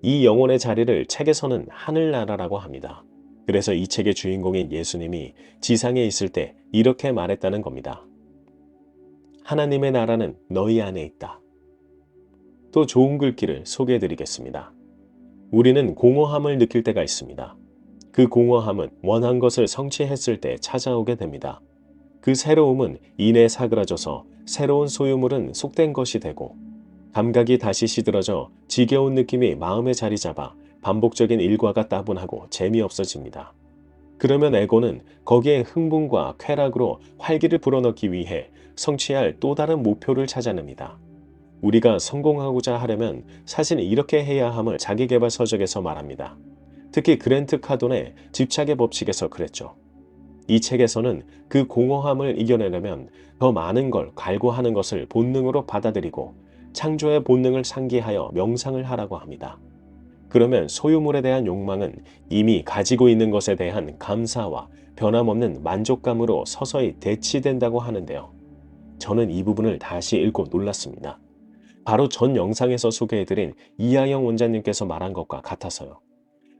이 영혼의 자리를 책에서는 하늘나라라고 합니다. 그래서 이 책의 주인공인 예수님이 지상에 있을 때 이렇게 말했다는 겁니다. 하나님의 나라는 너희 안에 있다. 또 좋은 글귀를 소개해드리겠습니다. 우리는 공허함을 느낄 때가 있습니다. 그 공허함은 원한 것을 성취했을 때 찾아오게 됩니다. 그 새로움은 이내 사그라져서 새로운 소유물은 속된 것이 되고 감각이 다시 시들어져 지겨운 느낌이 마음에 자리 잡아 반복적인 일과가 따분하고 재미없어집니다. 그러면 에고는 거기에 흥분과 쾌락으로 활기를 불어넣기 위해 성취할 또 다른 목표를 찾아냅니다. 우리가 성공하고자 하려면 사실 이렇게 해야 함을 자기계발 서적에서 말합니다. 특히 그랜트 카돈의 집착의 법칙에서 그랬죠. 이 책에서는 그 공허함을 이겨내려면 더 많은 걸 갈구하는 것을 본능으로 받아들이고 창조의 본능을 상기하여 명상을 하라고 합니다. 그러면 소유물에 대한 욕망은 이미 가지고 있는 것에 대한 감사와 변함없는 만족감으로 서서히 대치된다고 하는데요. 저는 이 부분을 다시 읽고 놀랐습니다. 바로 전 영상에서 소개해드린 이하영 원장님께서 말한 것과 같아서요.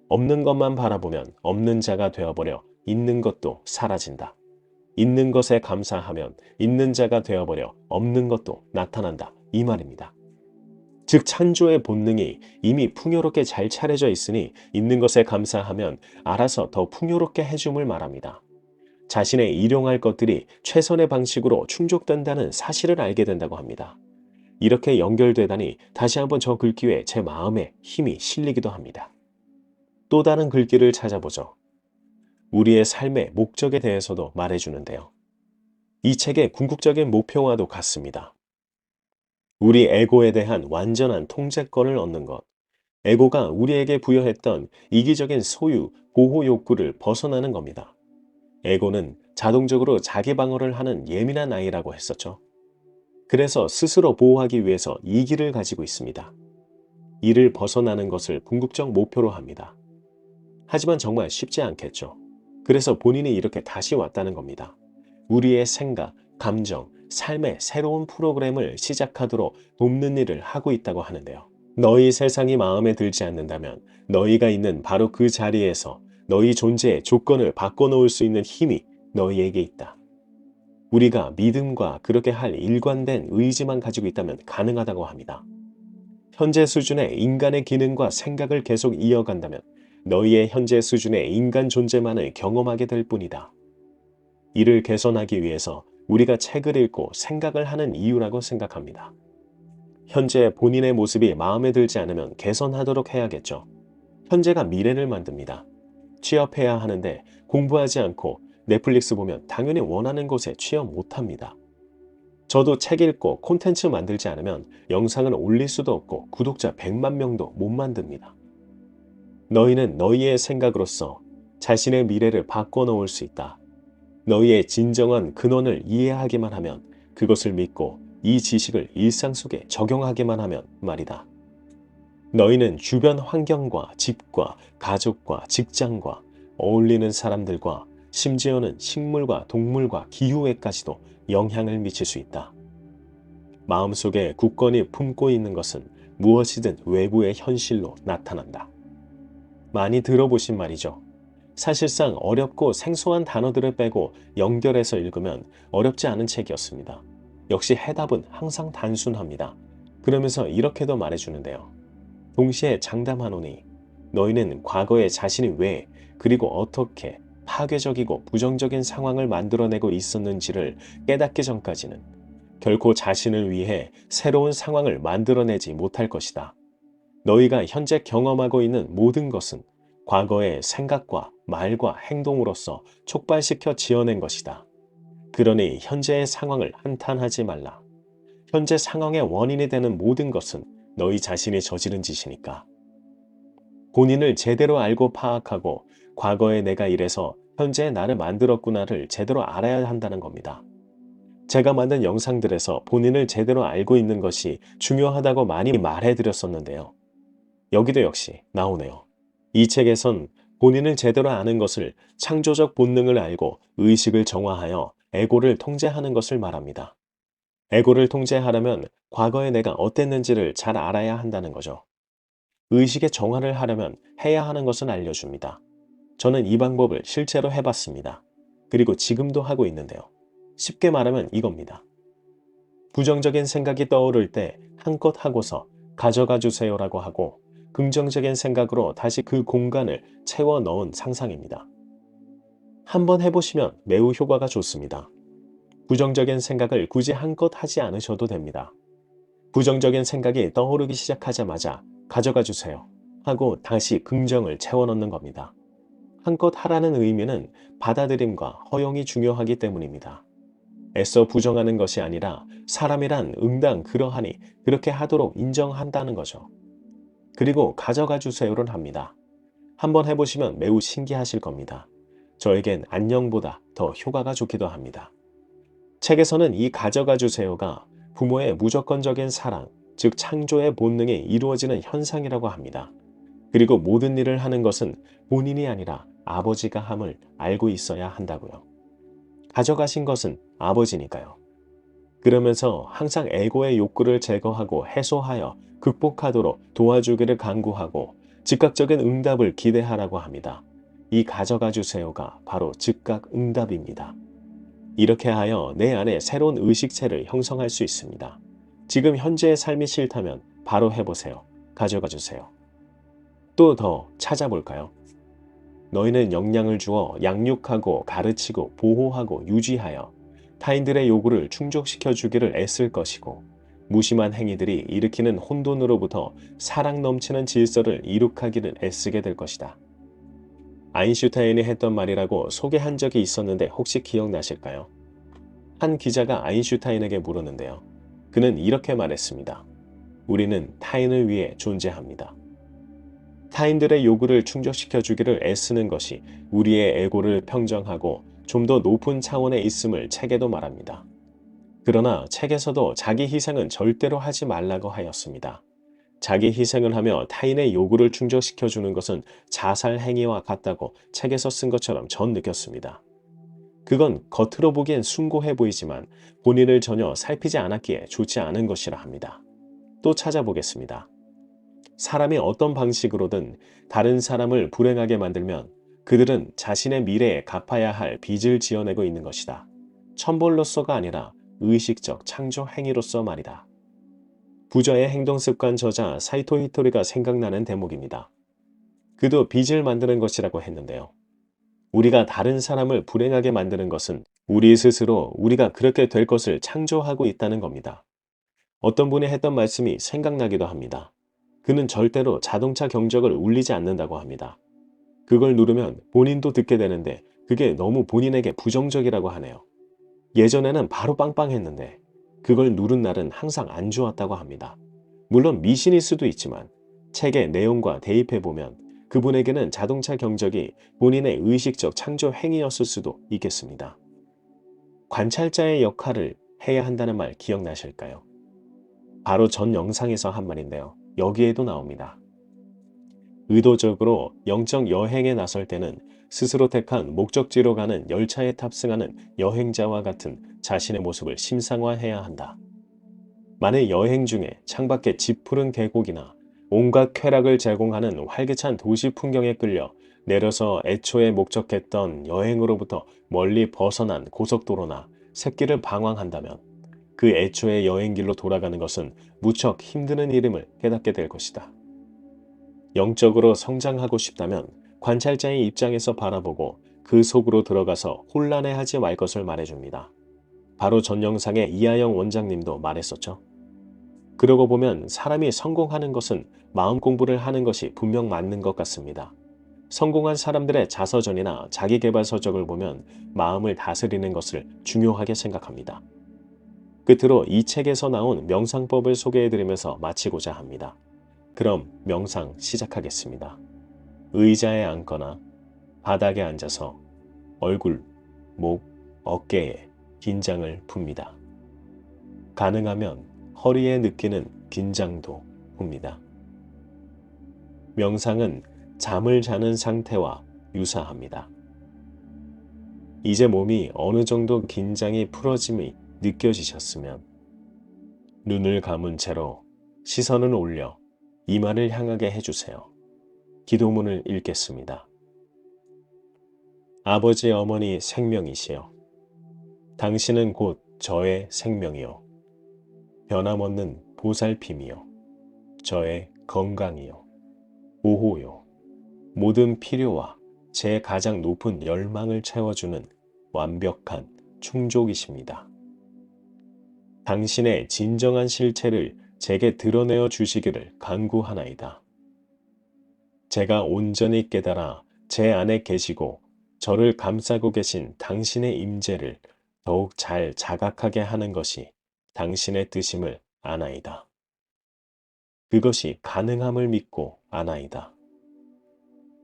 없는 것만 바라보면 없는 자가 되어버려 있는 것도 사라진다. 있는 것에 감사하면 있는 자가 되어버려 없는 것도 나타난다. 이 말입니다. 즉 창조의 본능이 이미 풍요롭게 잘 차려져 있으니 있는 것에 감사하면 알아서 더 풍요롭게 해줌을 말합니다. 자신의 일용할 것들이 최선의 방식으로 충족된다는 사실을 알게 된다고 합니다. 이렇게 연결되다니 다시 한번 저 글귀에 제 마음에 힘이 실리기도 합니다. 또 다른 글귀를 찾아보죠. 우리의 삶의 목적에 대해서도 말해주는데요. 이 책의 궁극적인 목표와도 같습니다. 우리 에고에 대한 완전한 통제권을 얻는 것. 에고가 우리에게 부여했던 이기적인 소유, 보호 욕구를 벗어나는 겁니다. 에고는 자동적으로 자기 방어를 하는 예민한 아이라고 했었죠. 그래서 스스로 보호하기 위해서 이기를 가지고 있습니다. 이를 벗어나는 것을 궁극적 목표로 합니다. 하지만 정말 쉽지 않겠죠. 그래서 본인이 이렇게 다시 왔다는 겁니다. 우리의 생각, 감정, 삶의 새로운 프로그램을 시작하도록 돕는 일을 하고 있다고 하는데요. 너희 세상이 마음에 들지 않는다면 너희가 있는 바로 그 자리에서 너희 존재의 조건을 바꿔놓을 수 있는 힘이 너희에게 있다. 우리가 믿음과 그렇게 할 일관된 의지만 가지고 있다면 가능하다고 합니다. 현재 수준의 인간의 기능과 생각을 계속 이어간다면 너희의 현재 수준의 인간 존재만을 경험하게 될 뿐이다. 이를 개선하기 위해서 우리가 책을 읽고 생각을 하는 이유라고 생각합니다. 현재 본인의 모습이 마음에 들지 않으면 개선하도록 해야겠죠. 현재가 미래를 만듭니다. 취업해야 하는데 공부하지 않고 넷플릭스 보면 당연히 원하는 곳에 취업 못합니다. 저도 책 읽고 콘텐츠 만들지 않으면 영상을 올릴 수도 없고 구독자 100만 명도 못 만듭니다. 너희는 너희의 생각으로서 자신의 미래를 바꿔놓을 수 있다. 너희의 진정한 근원을 이해하기만 하면, 그것을 믿고 이 지식을 일상 속에 적용하기만 하면 말이다. 너희는 주변 환경과 집과 가족과 직장과 어울리는 사람들과 심지어는 식물과 동물과 기후에까지도 영향을 미칠 수 있다. 마음속에 굳건히 품고 있는 것은 무엇이든 외부의 현실로 나타난다. 많이 들어보신 말이죠. 사실상 어렵고 생소한 단어들을 빼고 연결해서 읽으면 어렵지 않은 책이었습니다. 역시 해답은 항상 단순합니다. 그러면서 이렇게도 말해주는데요. 동시에 장담하노니 너희는 과거에 자신이 왜 그리고 어떻게 파괴적이고 부정적인 상황을 만들어내고 있었는지를 깨닫기 전까지는 결코 자신을 위해 새로운 상황을 만들어내지 못할 것이다. 너희가 현재 경험하고 있는 모든 것은 과거의 생각과 말과 행동으로서 촉발시켜 지어낸 것이다. 그러니 현재의 상황을 한탄하지 말라. 현재 상황의 원인이 되는 모든 것은 너희 자신이 저지른 짓이니까. 본인을 제대로 알고 파악하고 과거에 내가 이래서 현재의 나를 만들었구나를 제대로 알아야 한다는 겁니다. 제가 만든 영상들에서 본인을 제대로 알고 있는 것이 중요하다고 많이 말해드렸었는데요. 여기도 역시 나오네요. 이 책에선 본인을 제대로 아는 것을 창조적 본능을 알고 의식을 정화하여 에고를 통제하는 것을 말합니다. 에고를 통제하려면 과거의 내가 어땠는지를 잘 알아야 한다는 거죠. 의식의 정화를 하려면 해야 하는 것은 알려줍니다. 저는 이 방법을 실제로 해봤습니다. 그리고 지금도 하고 있는데요. 쉽게 말하면 이겁니다. 부정적인 생각이 떠오를 때 한껏 하고서 가져가 주세요라고 하고 긍정적인 생각으로 다시 그 공간을 채워 넣은 상상입니다. 한번 해보시면 매우 효과가 좋습니다. 부정적인 생각을 굳이 한껏 하지 않으셔도 됩니다. 부정적인 생각이 떠오르기 시작하자마자 가져가 주세요 하고 다시 긍정을 채워 넣는 겁니다. 한껏 하라는 의미는 받아들임과 허용이 중요하기 때문입니다. 애써 부정하는 것이 아니라 사람이란 응당 그러하니 그렇게 하도록 인정한다는 거죠. 그리고 가져가 주세요를 합니다. 한번 해보시면 매우 신기하실 겁니다. 저에겐 안녕보다 더 효과가 좋기도 합니다. 책에서는 이 가져가 주세요가 부모의 무조건적인 사랑, 즉 창조의 본능이 이루어지는 현상이라고 합니다. 그리고 모든 일을 하는 것은 본인이 아니라 아버지가 함을 알고 있어야 한다고요. 가져가신 것은 아버지니까요. 그러면서 항상 에고의 욕구를 제거하고 해소하여 극복하도록 도와주기를 간구하고 즉각적인 응답을 기대하라고 합니다. 이 가져가 주세요가 바로 즉각 응답입니다. 이렇게 하여 내 안에 새로운 의식체를 형성할 수 있습니다. 지금 현재의 삶이 싫다면 바로 해보세요. 가져가 주세요. 또 더 찾아볼까요? 너희는 영양을 주어 양육하고 가르치고 보호하고 유지하여 타인들의 요구를 충족시켜 주기를 애쓸 것이고 무심한 행위들이 일으키는 혼돈으로부터 사랑 넘치는 질서를 이룩하기를 애쓰게 될 것이다. 아인슈타인이 했던 말이라고 소개한 적이 있었는데 혹시 기억나실까요? 한 기자가 아인슈타인에게 물었는데요. 그는 이렇게 말했습니다. 우리는 타인을 위해 존재합니다. 타인들의 요구를 충족시켜 주기를 애쓰는 것이 우리의 에고를 평정하고 좀 더 높은 차원에 있음을 책에도 말합니다. 그러나 책에서도 자기 희생은 절대로 하지 말라고 하였습니다. 자기 희생을 하며 타인의 요구를 충족시켜주는 것은 자살 행위와 같다고 책에서 쓴 것처럼 전 느꼈습니다. 그건 겉으로 보기엔 숭고해 보이지만 본인을 전혀 살피지 않았기에 좋지 않은 것이라 합니다. 또 찾아보겠습니다. 사람이 어떤 방식으로든 다른 사람을 불행하게 만들면 그들은 자신의 미래에 갚아야 할 빚을 지어내고 있는 것이다. 천벌로서가 아니라 의식적 창조 행위로서 말이다. 부저의 행동습관 저자 사이토 히토리가 생각나는 대목입니다. 그도 빚을 만드는 것이라고 했는데요. 우리가 다른 사람을 불행하게 만드는 것은 우리 스스로 우리가 그렇게 될 것을 창조하고 있다는 겁니다. 어떤 분이 했던 말씀이 생각나기도 합니다. 그는 절대로 자동차 경적을 울리지 않는다고 합니다. 그걸 누르면 본인도 듣게 되는데 그게 너무 본인에게 부정적이라고 하네요. 예전에는 바로 빵빵했는데 그걸 누른 날은 항상 안 좋았다고 합니다. 물론 미신일 수도 있지만 책의 내용과 대입해보면 그분에게는 자동차 경적이 본인의 의식적 창조 행위였을 수도 있겠습니다. 관찰자의 역할을 해야 한다는 말 기억나실까요? 바로 전 영상에서 한 말인데요. 여기에도 나옵니다. 의도적으로 영적 여행에 나설 때는 스스로 택한 목적지로 가는 열차에 탑승하는 여행자와 같은 자신의 모습을 심상화해야 한다. 만일 여행 중에 창밖에 짙푸른 계곡이나 온갖 쾌락을 제공하는 활기찬 도시 풍경에 끌려 내려서 애초에 목적했던 여행으로부터 멀리 벗어난 고속도로나 샛길을 방황한다면 그 애초의 여행길로 돌아가는 것은 무척 힘드는 일임을 깨닫게 될 것이다. 영적으로 성장하고 싶다면 관찰자의 입장에서 바라보고 그 속으로 들어가서 혼란해하지 말 것을 말해줍니다. 바로 전 영상의 이하영 원장님도 말했었죠. 그러고 보면 사람이 성공하는 것은 마음 공부를 하는 것이 분명 맞는 것 같습니다. 성공한 사람들의 자서전이나 자기계발서적을 보면 마음을 다스리는 것을 중요하게 생각합니다. 끝으로 이 책에서 나온 명상법을 소개해드리면서 마치고자 합니다. 그럼 명상 시작하겠습니다. 의자에 앉거나 바닥에 앉아서 얼굴, 목, 어깨에 긴장을 풉니다. 가능하면 허리에 느끼는 긴장도 풉니다. 명상은 잠을 자는 상태와 유사합니다. 이제 몸이 어느 정도 긴장이 풀어짐이 느껴지셨으면 눈을 감은 채로 시선을 올려 이마를 향하게 해주세요. 기도문을 읽겠습니다. 아버지 어머니 생명이시여, 당신은 곧 저의 생명이요, 변함없는 보살핌이요, 저의 건강이요, 보호요, 모든 필요와 제 가장 높은 열망을 채워주는 완벽한 충족이십니다. 당신의 진정한 실체를 제게 드러내어 주시기를 간구하나이다. 제가 온전히 깨달아 제 안에 계시고 저를 감싸고 계신 당신의 임재를 더욱 잘 자각하게 하는 것이 당신의 뜻임을 아나이다. 그것이 가능함을 믿고 아나이다.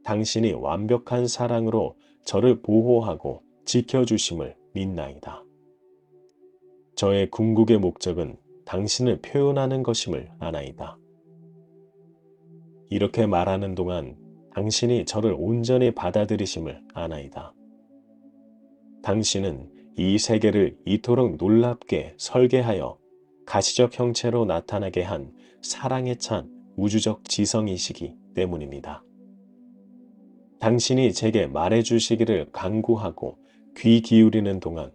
당신이 완벽한 사랑으로 저를 보호하고 지켜주심을 믿나이다. 저의 궁극의 목적은 당신을 표현하는 것임을 아나이다. 이렇게 말하는 동안 당신이 저를 온전히 받아들이심을 아나이다. 당신은 이 세계를 이토록 놀랍게 설계하여 가시적 형체로 나타나게 한 사랑에 찬 우주적 지성이시기 때문입니다. 당신이 제게 말해주시기를 간구하고 귀 기울이는 동안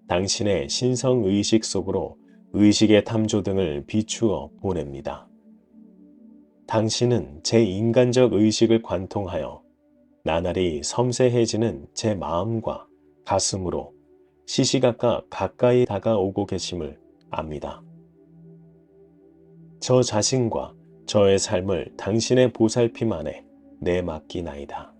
당신의 신성의식 속으로 의식의 탐조 등을 비추어 보냅니다. 당신은 제 인간적 의식을 관통하여 나날이 섬세해지는 제 마음과 가슴으로 시시각각 가까이 다가오고 계심을 압니다. 저 자신과 저의 삶을 당신의 보살핌 안에 내맡기나이다.